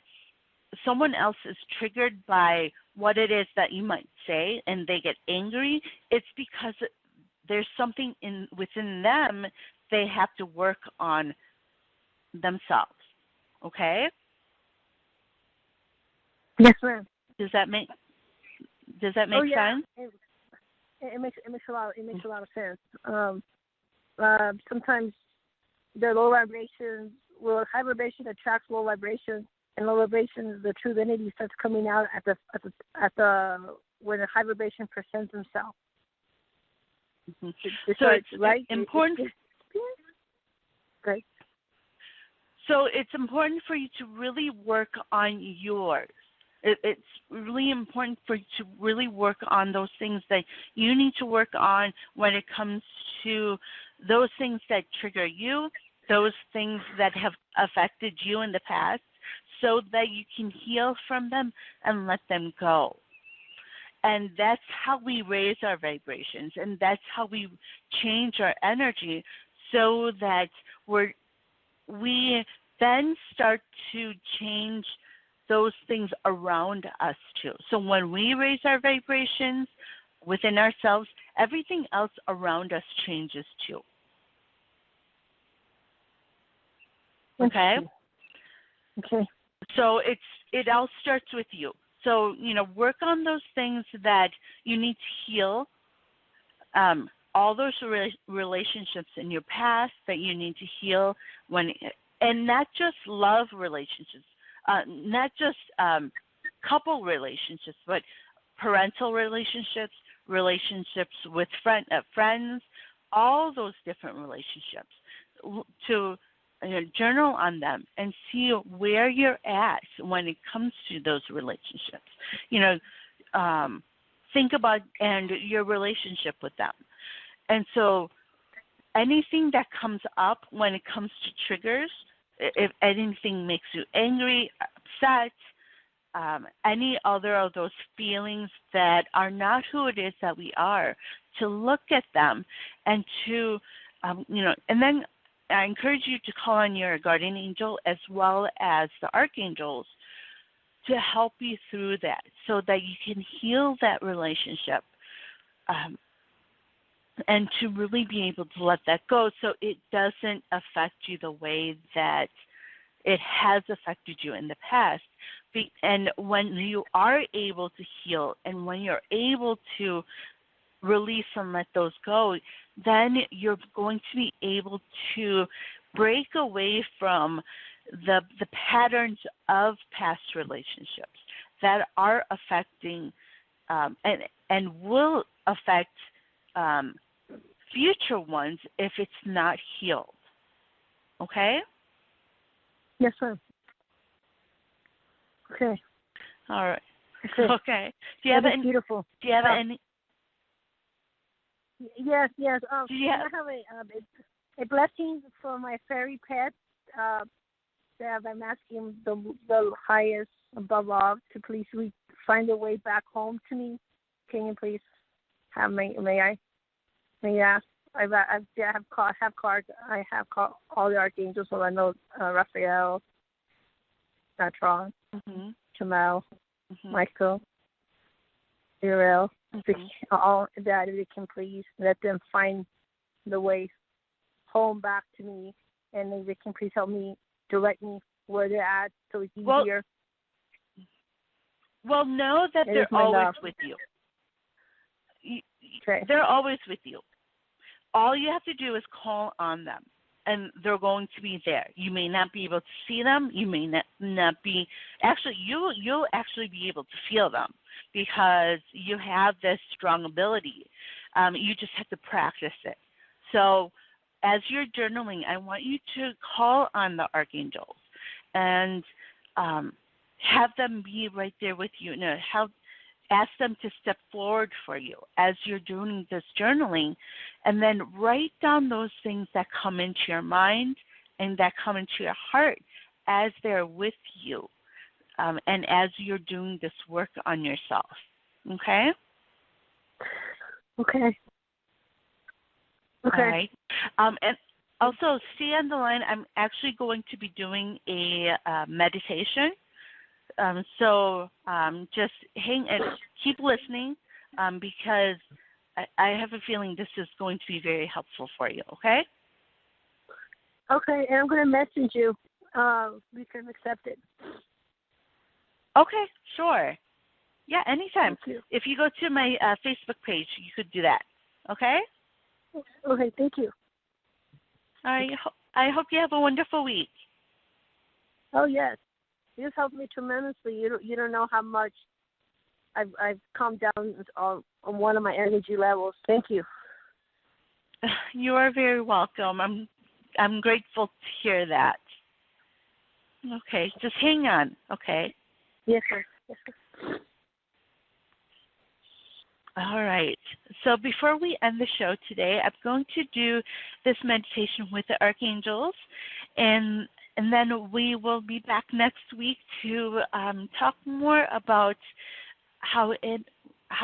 someone else is triggered by what it is that you might say and they get angry, it's because there's something within them they have to work on themselves. Okay? Yes, ma'am. Does that make sense? It makes a lot of sense. Sometimes the low vibrations, high vibration attracts low vibrations, and low vibrations, the true identity starts coming out at the when the high vibration presents themselves. Mm-hmm. So it's right? important. Great. So it's important for you to really work on yours. It's really important for you to really work on those things that you need to work on when it comes to those things that trigger you, those things that have affected you in the past, so that you can heal from them and let them go. And that's how we raise our vibrations, and that's how we change our energy so that we then start to change those things around us too. So when we raise our vibrations within ourselves, everything else around us changes too. Okay? Okay. So it all starts with you. So, work on those things that you need to heal, all those relationships in your past that you need to heal, and not just love relationships, not just couple relationships, but parental relationships, relationships with friends, all those different relationships, to journal on them and see where you're at when it comes to those relationships. Think about and your relationship with them. And so anything that comes up when it comes to triggers, if anything makes you angry, upset, any other of those feelings that are not who it is that we are, to look at them and to, and then I encourage you to call on your guardian angel as well as the archangels to help you through that so that you can heal that relationship and to really be able to let that go so it doesn't affect you the way that it has affected you in the past. And when you are able to heal and when you're able to release and let those go, then you're going to be able to break away from the patterns of past relationships that are affecting and will affect future ones if it's not healed. Okay? Yes, sir. Okay. All right. Okay. Do you have any? Beautiful. Do you have any? Yes. Do you have? I have a blessing for my fairy pet. That I'm asking the highest above all to please find a way back home to me. Can you please have may I ask? I have cards. I have called all the archangels, so I know Raphael, Natron, Jamal, Michael, Uriel. All that if they can please let them find the way home back to me, and if they can please help me direct me where they're at so it's easier. Well, know that they're always with you. Okay. They're always with you. All you have to do is call on them, and they're going to be there. You may not be able to see them. You may not be – actually, you'll actually be able to feel them because you have this strong ability. You just have to practice it. So as you're journaling, I want you to call on the archangels and have them be right there with you. Ask them to step forward for you as you're doing this journaling, and then write down those things that come into your mind and that come into your heart as they're with you, and as you're doing this work on yourself. Okay? Okay. All right. And also, stay on the line. I'm actually going to be doing a meditation. So just hang and keep listening, because I have a feeling this is going to be very helpful for you, okay? Okay, and I'm going to message you. We can accept it. Okay, sure. Yeah, anytime. Thank you. If you go to my Facebook page, you could do that, okay? Okay, thank you. All right. I hope you have a wonderful week. Oh, yes. This helped me tremendously. You don't know how much I've calmed down on one of my energy levels. Thank you. You are very welcome. I'm grateful to hear that. Okay, just hang on, okay? Yes, sir. Yes, sir. All right. So before we end the show today, I'm going to do this meditation with the archangels, and then we will be back next week to talk more about how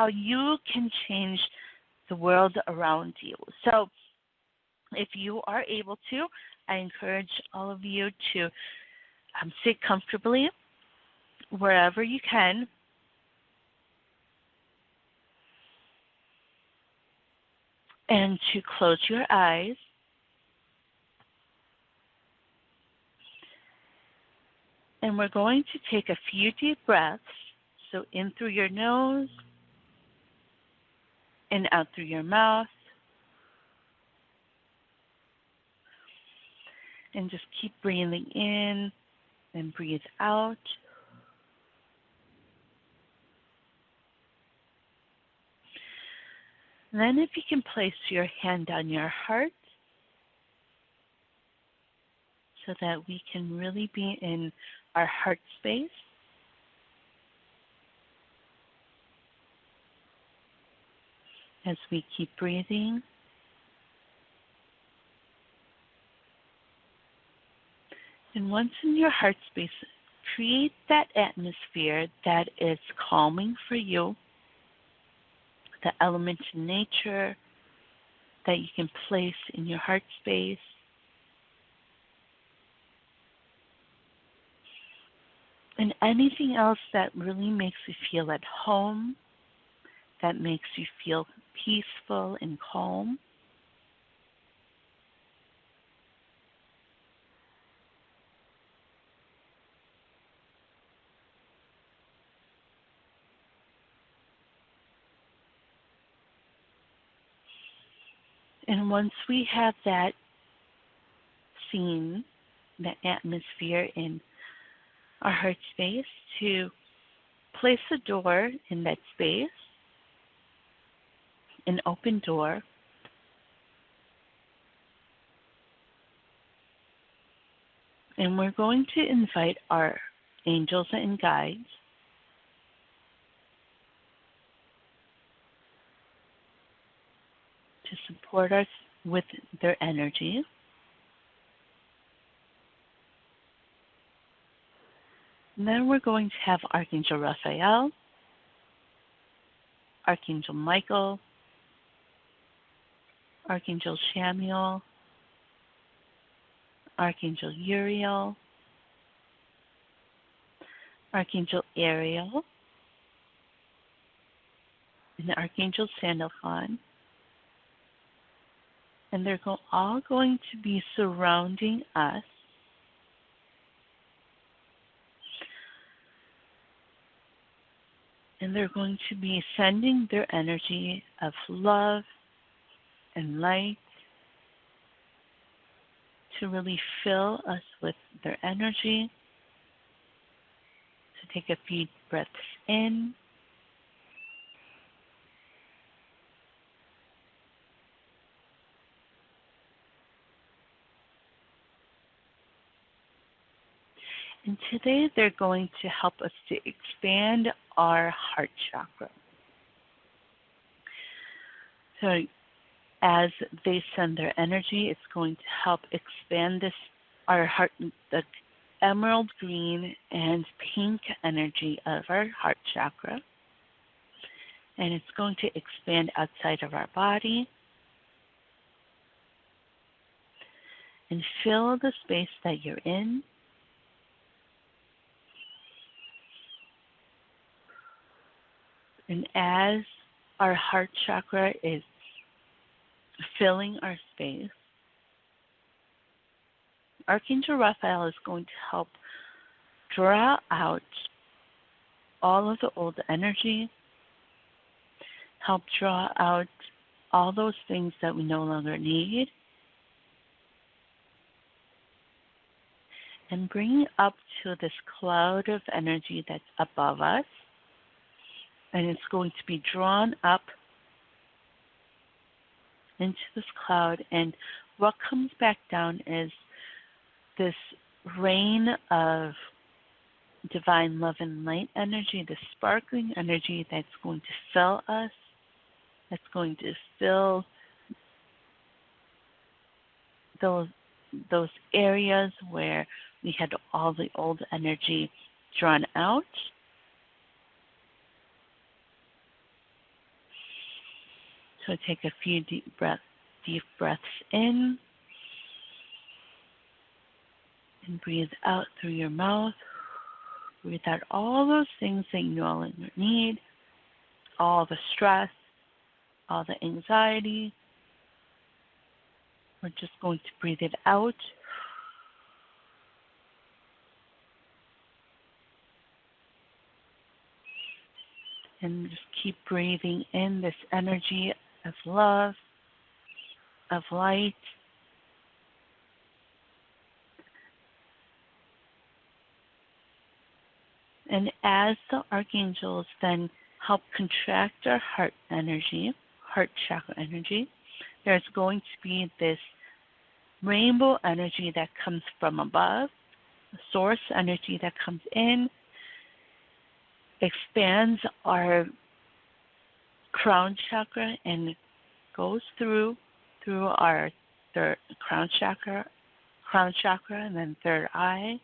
you can change the world around you. So if you are able to, I encourage all of you to sit comfortably wherever you can. And to close your eyes. And we're going to take a few deep breaths. So in through your nose and out through your mouth. And just keep breathing in and breathe out. And then if you can place your hand on your heart so that we can really be in our heart space. As we keep breathing. And once in your heart space, create that atmosphere that is calming for you, the elements in nature that you can place in your heart space. And anything else that really makes you feel at home, that makes you feel peaceful and calm. And once we have that scene, that atmosphere in our heart space, to place a door in that space, an open door. And we're going to invite our angels and guides to support us with their energy. And then we're going to have Archangel Raphael, Archangel Michael, Archangel Samuel, Archangel Uriel, Archangel Ariel, and Archangel Sandalphon. And they're all going to be surrounding us. And they're going to be sending their energy of love and light to really fill us with their energy. So take a few breaths in. And today they're going to help us to expand our heart chakra. So as they send their energy, it's going to help expand our heart, the emerald green and pink energy of our heart chakra. And it's going to expand outside of our body and fill the space that you're in. And as our heart chakra is filling our space, Archangel Raphael is going to help draw out all of the old energy, help draw out all those things that we no longer need, and bring up to this cloud of energy that's above us. And it's going to be drawn up into this cloud. And what comes back down is this rain of divine love and light energy, this sparkling energy that's going to fill us, that's going to fill those areas where we had all the old energy drawn out. So take a few deep breaths in and breathe out through your mouth. Breathe out all those things that you no longer need, all the stress, all the anxiety. We're just going to breathe it out. And just keep breathing in this energy of love, of light. And as the archangels then help contract our heart energy, heart chakra energy, there's going to be this rainbow energy that comes from above, the source energy that comes in, expands our crown chakra and goes through our third crown chakra, and then third eye,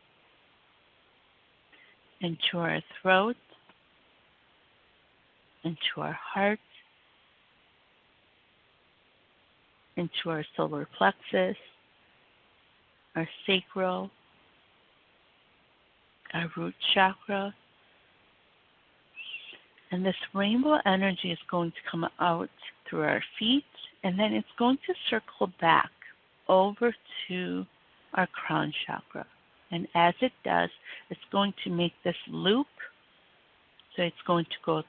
into our throat, into our heart, into our solar plexus, our sacral, our root chakra. And this rainbow energy is going to come out through our feet, and then it's going to circle back over to our crown chakra. And as it does, it's going to make this loop. So it's going to go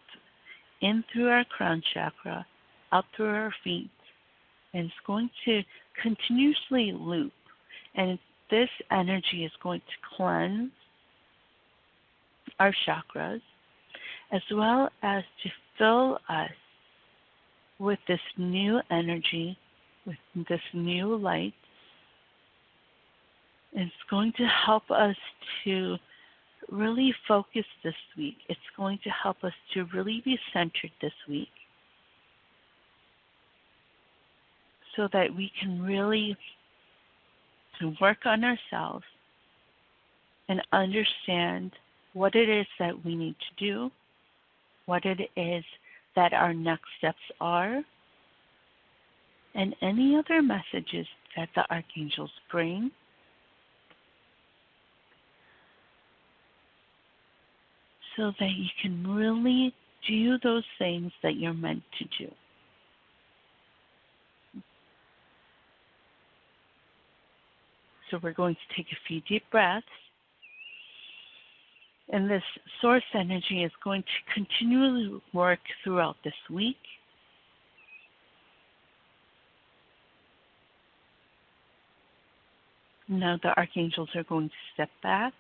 in through our crown chakra, out through our feet, and it's going to continuously loop. And this energy is going to cleanse our chakras, as well as to fill us with this new energy, with this new light. It's going to help us to really focus this week. It's going to help us to really be centered this week, so that we can really work on ourselves and understand what it is that we need to do, what it is that our next steps are, and any other messages that the archangels bring. So that you can really do those things that you're meant to do. So we're going to take a few deep breaths. And this source energy is going to continually work throughout this week. Now the archangels are going to step back.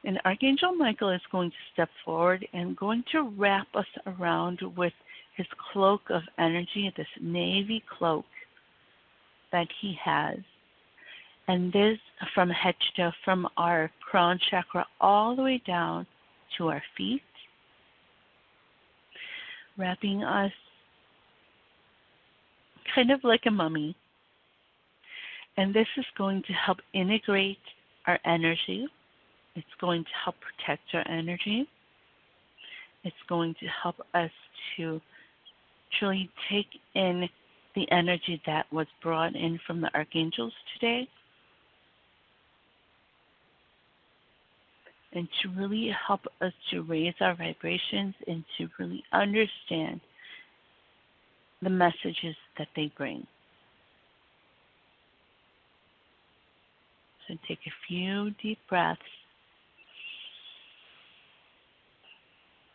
And Archangel Michael is going to step forward and going to wrap us around with his cloak of energy, this navy cloak that he has. And this from head to toe, from our crown chakra all the way down to our feet, wrapping us kind of like a mummy. And this is going to help integrate our energy. It's going to help protect our energy. It's going to help us to truly take in the energy that was brought in from the archangels today, and to really help us to raise our vibrations and to really understand the messages that they bring. So take a few deep breaths.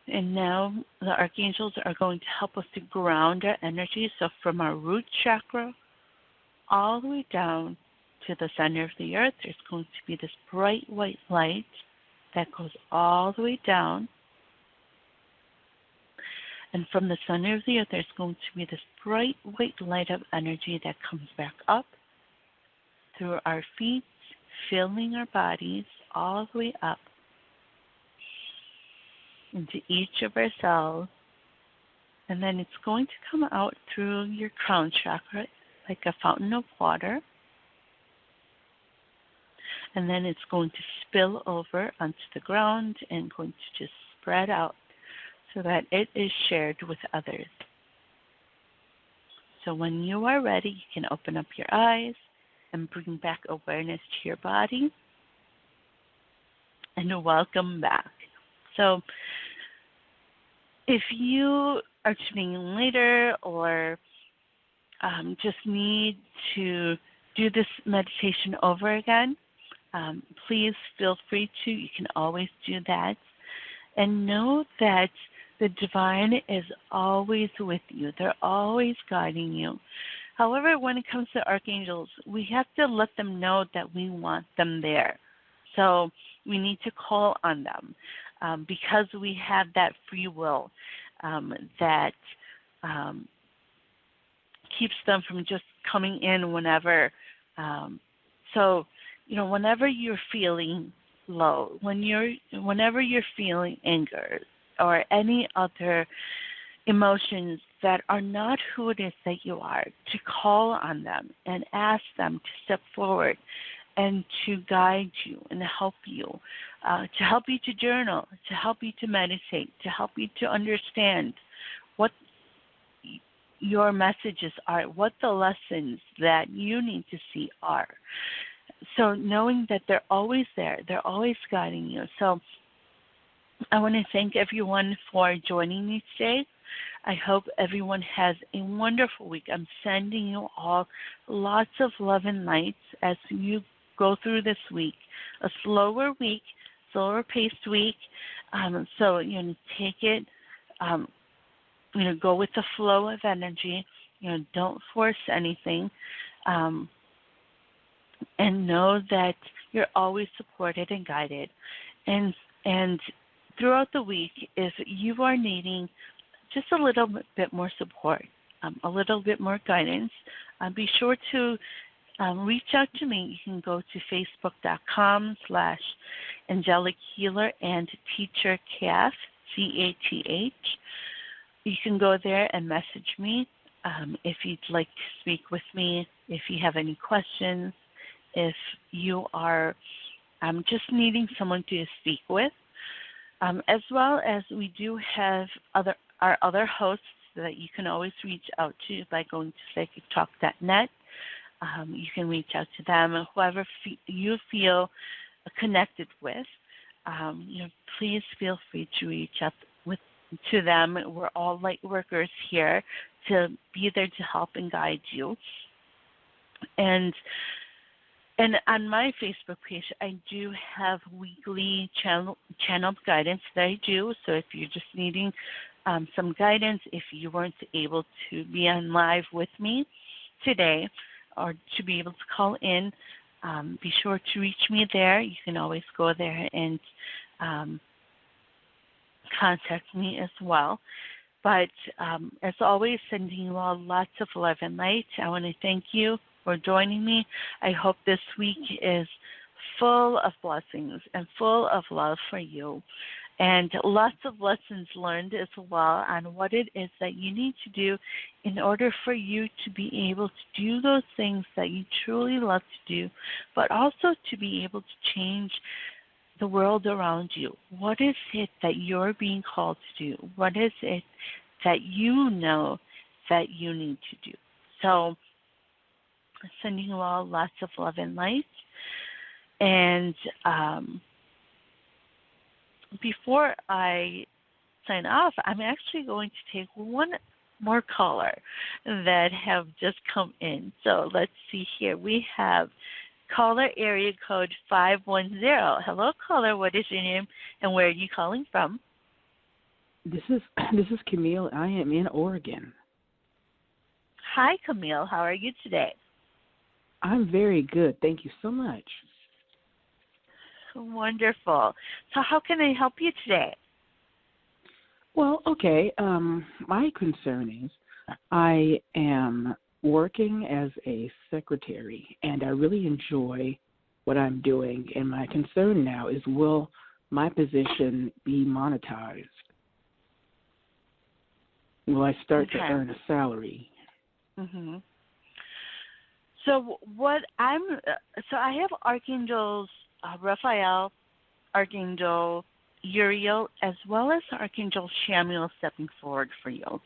And now the archangels are going to help us to ground our energy. So from our root chakra all the way down to the center of the earth, there's going to be this bright white light that goes all the way down. And from the center of the earth, there's going to be this bright white light of energy that comes back up through our feet, filling our bodies all the way up into each of our cells. And then it's going to come out through your crown chakra like a fountain of water. And then it's going to spill over onto the ground and going to just spread out so that it is shared with others. So when you are ready, you can open up your eyes and bring back awareness to your body. And welcome back. So if you are tuning in later or just need to do this meditation over again, please feel free to. You can always do that. And know that the divine is always with you. They're always guiding you. However, when it comes to archangels, we have to let them know that we want them there. So we need to call on them because we have that free will that keeps them from just coming in whenever. Whenever you're feeling low, whenever you're feeling anger or any other emotions that are not who it is that you are, to call on them and ask them to step forward and to guide you and help you to journal, to help you to meditate, to help you to understand what your messages are, what the lessons that you need to see are. So knowing that they're always there, they're always guiding you. So I want to thank everyone for joining me today. I hope everyone has a wonderful week. I'm sending you all lots of love and light as you go through this week. A slower week, slower paced week. So take it. Go with the flow of energy. Don't force anything. And know that you're always supported and guided. And throughout the week, if you are needing just a little bit more support, a little bit more guidance, be sure to reach out to me. You can go to facebook.com/Angelic Healer and Teacher Cath, CATH. You can go there and message me if you'd like to speak with me, if you have any questions, if you are just needing someone to speak with, as well as we do have our other hosts that you can always reach out to by going to psychictalk.net. You can reach out to them, whoever you feel connected with. Please feel free to reach out to them. We're all light workers here to be there to help and guide you. And on my Facebook page, I do have weekly channeled guidance that I do. So if you're just needing some guidance, if you weren't able to be on live with me today or to be able to call in, be sure to reach me there. You can always go there and contact me as well. But as always, sending you all lots of love and light. I want to thank you for joining me. I hope this week is full of blessings and full of love for you, and lots of lessons learned as well on what it is that you need to do in order for you to be able to do those things that you truly love to do, but also to be able to change the world around you. What is it that you're being called to do? What is it that you know that you need to do? So, sending you all lots of love and light. And before I sign off, I'm actually going to take one more caller that have just come in. So let's see here. We have caller area code 510. Hello, caller. What is your name and where are you calling from? This is Camille. I am in Oregon. Hi, Camille. How are you today? I'm very good. Thank you so much. Wonderful. So how can I help you today? Well, okay. My concern is I am working as a secretary, and I really enjoy what I'm doing. And my concern now is, will my position be monetized? Will I start to earn a salary? Mm-hmm. So I have Archangels Raphael, Archangel Uriel, as well as Archangel Shamuel stepping forward for you.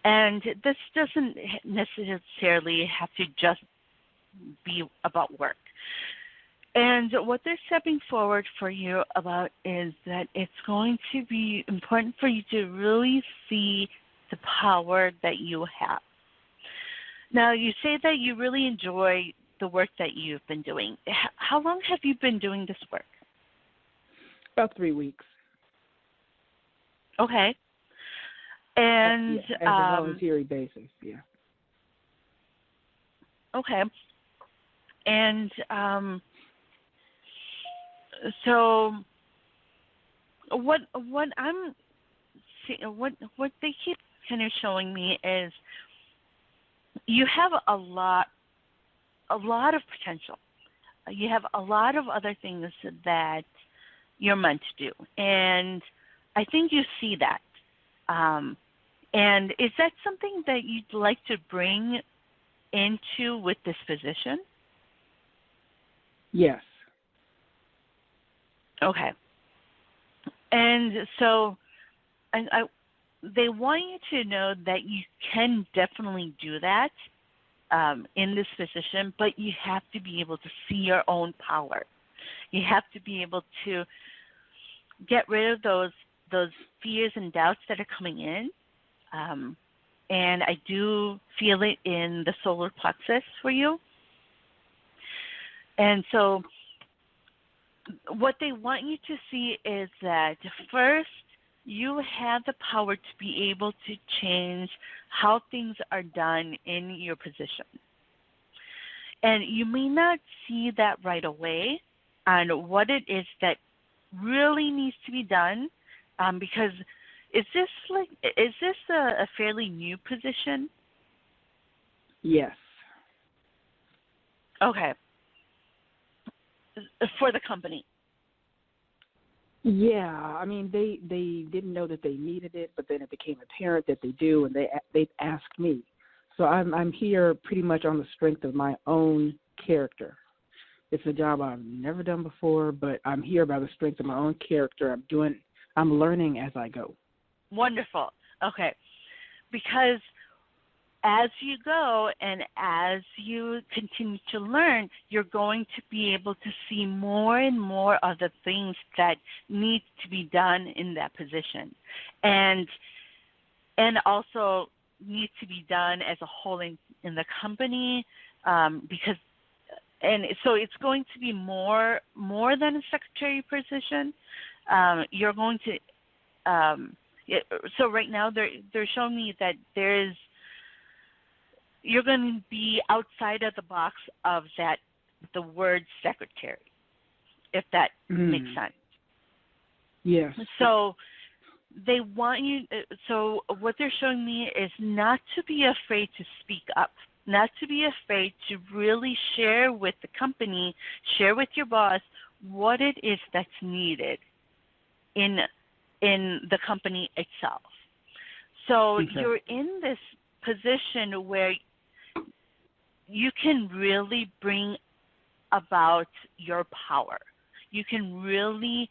And this doesn't necessarily have to just be about work. And what they're stepping forward for you about is that it's going to be important for you to really see the power that you have. Now, you say that you really enjoy the work that you've been doing. How long have you been doing this work? About 3 weeks. Okay. And as a voluntary basis, yeah. Okay. And so what I'm seeing, what they keep kind of showing me is you have a lot of potential. You have a lot of other things that you're meant to do, and I think you see that. And is that something that you'd like to bring into with this position? Yes. Okay. And so they want you to know that you can definitely do that in this position, but you have to be able to see your own power. You have to be able to get rid of those fears and doubts that are coming in. And I do feel it in the solar plexus for you. And so what they want you to see is that first, you have the power to be able to change how things are done in your position. And you may not see that right away on what it is that really needs to be done, because is this a fairly new position? Yes. Okay. For the company. Yeah, I mean, they didn't know that they needed it, but then it became apparent that they do, and they asked me. So I'm here pretty much on the strength of my own character. It's a job I've never done before, but I'm here by the strength of my own character. I'm learning as I go. Wonderful. Okay. Because as you go and as you continue to learn, you're going to be able to see more and more of the things that need to be done in that position, and also need to be done as a whole in the company, because so it's going to be more than a secretary position. You're going to so right now they're showing me that you're going to be outside of the box of the word secretary, if that makes sense. Yes. So they want you, so what they're showing me is not to be afraid to speak up not to be afraid to really share with the company, share with your boss what it is that's needed in the company itself. So you're in this position where you can really bring about your power. You can really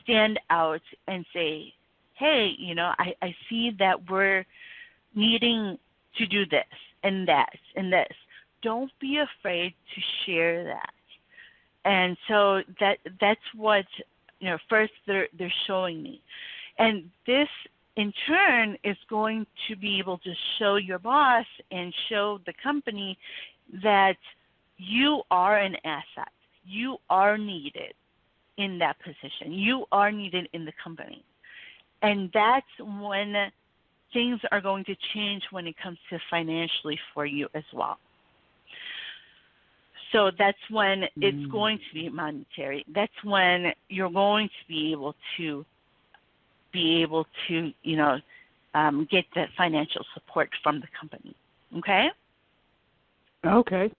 stand out and say, hey, I see that we're needing to do this and that and this. Don't be afraid to share that. And so that's what first they're showing me. And this in turn is going to be able to show your boss and show the company that you are an asset. You are needed in that position. You are needed in the company. And that's when things are going to change when it comes to financially for you as well. So that's when it's going to be monetary. That's when you're going to be able to get the financial support from the company. Okay? Okay.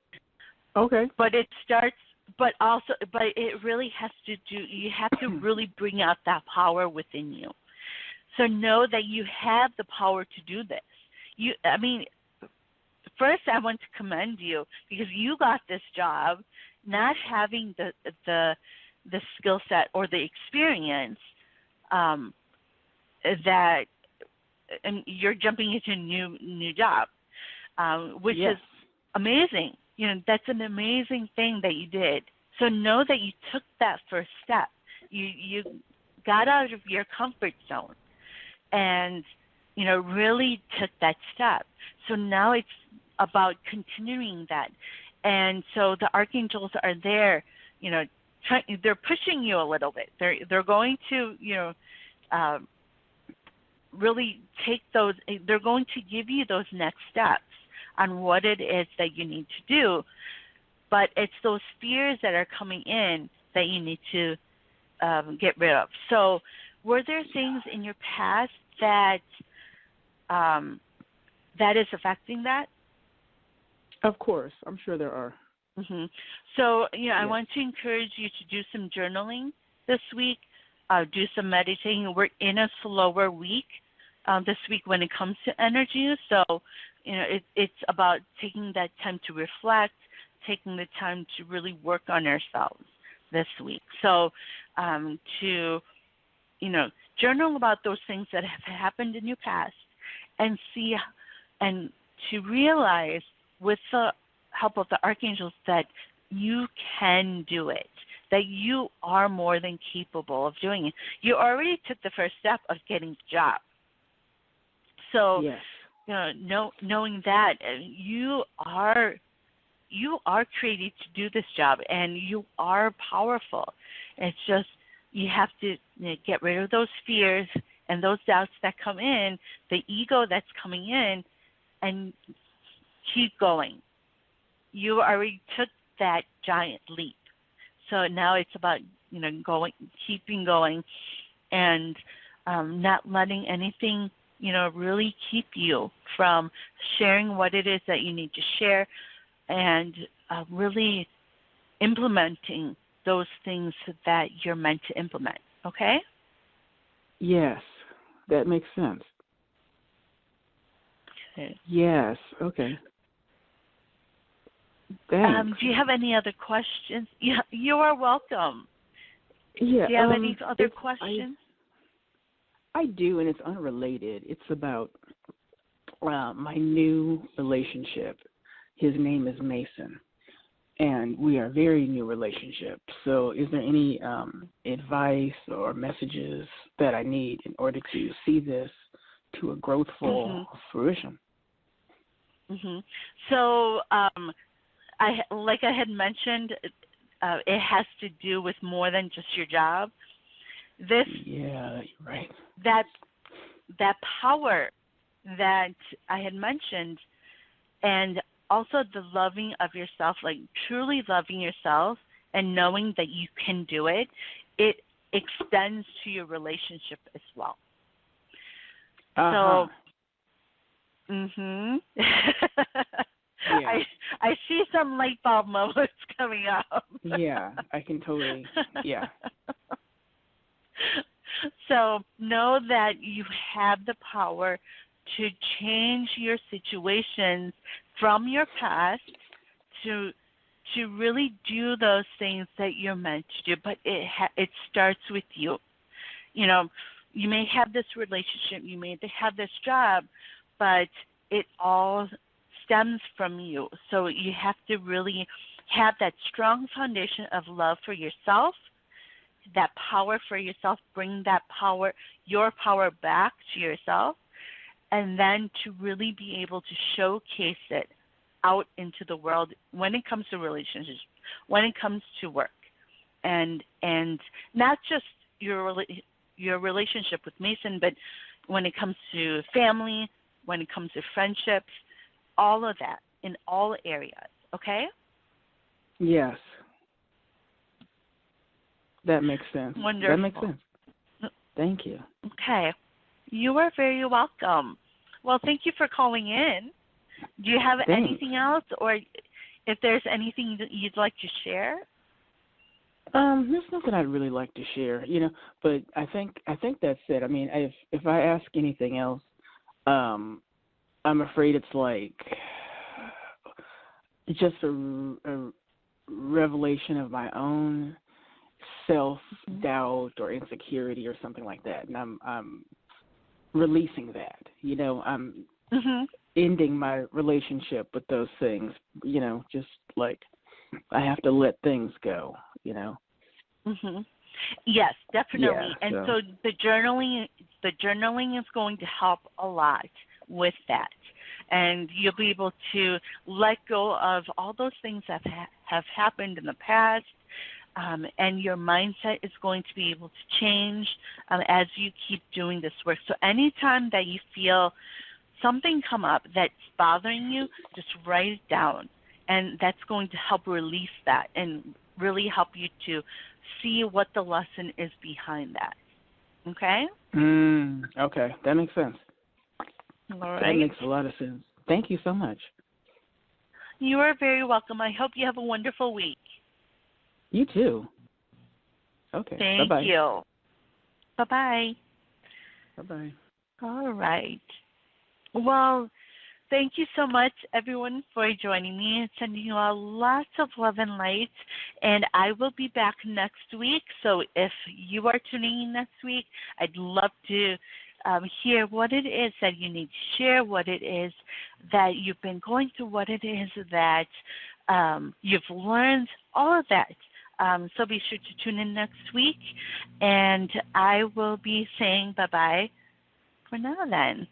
But it really has to do, you have to really bring out that power within you. So know that you have the power to do this. First I want to commend you because you got this job not having the skill set or the experience that and you're jumping into a new job, which is amazing. That's an amazing thing that you did. So know that you took that first step. You got out of your comfort zone and, really took that step. So now it's about continuing that. And so the archangels are there, they're pushing you a little bit. They're going to, really take those, they're going to give you those next steps on what it is that you need to do. But it's those fears that are coming in that you need to get rid of. So were there things in your past that that is affecting that? Of course. I'm sure there are. Mm-hmm. So, I want to encourage you to do some journaling this week, do some meditating. We're in a slower week this week when it comes to energy. So, it's about taking that time to reflect, taking the time to really work on ourselves this week. So, to, journal about those things that have happened in your past and see and to realize with the help of the archangels that you can do it, that you are more than capable of doing it. You already took the first step of getting the job. So, knowing that you are created to do this job and you are powerful. It's just you have to get rid of those fears and those doubts that come in, the ego that's coming in, and keep going. You already took that giant leap. So now it's about, keeping going and not letting anything, really keep you from sharing what it is that you need to share and really implementing those things that you're meant to implement. Okay? Yes, that makes sense. Okay. Yes, okay. Thanks. Do you have any other questions? Yeah, you are welcome. Yeah, do you have any other questions? I do, and it's unrelated. It's about my new relationship. His name is Mason, and we are a very new relationship. So is there any advice or messages that I need in order to see this to a growthful fruition? Mm-hmm. So like I had mentioned, it has to do with more than just your job. Yeah, you're right. That power that I had mentioned, and also the loving of yourself, like truly loving yourself and knowing that you can do it, it extends to your relationship as well. So, some light bulb moments coming up. Yeah, I can totally, yeah. So know that you have the power to change your situations from your past to really do those things that you're meant to do. But it starts with you. You know, you may have this relationship, you may have this job, but it all stems from you. So you have to really have that strong foundation of love for yourself, that power for yourself, bring that power, your power back to yourself, and then to really be able to showcase it out into the world when it comes to relationships, when it comes to work, and not just your relationship with Mason, but when it comes to family, when it comes to friendships, all of that in all areas. Okay? Yes. That makes sense. Wonderful. That makes sense. Thank you. Okay. You are very welcome. Well, thank you for calling in. Do you have Thanks. anything else, or if there's anything that you'd like to share? There's nothing I'd really like to share, but I think that's it. I mean, if I ask anything else, I'm afraid it's like just a revelation of my own self-doubt or insecurity or something like that, and I'm releasing that. I'm ending my relationship with those things. Just like I have to let things go. Yes, definitely. Yeah, and so the journaling is going to help a lot with that, and you'll be able to let go of all those things that have happened in the past. And your mindset is going to be able to change as you keep doing this work. So anytime that you feel something come up that's bothering you, just write it down. And that's going to help release that and really help you to see what the lesson is behind that. Okay? Okay. That makes sense. All right. That makes a lot of sense. Thank you so much. You are very welcome. I hope you have a wonderful week. You too. Okay. Thank Bye-bye. you. Bye-bye. Bye-bye. All right. Well, thank you so much, everyone, for joining me and sending you all lots of love and light. And I will be back next week. So if you are tuning in next week, I'd love to hear what it is that you need to share, what it is that you've been going through, what it is that you've learned, all of that. So be sure to tune in next week. And I will be saying bye-bye for now then.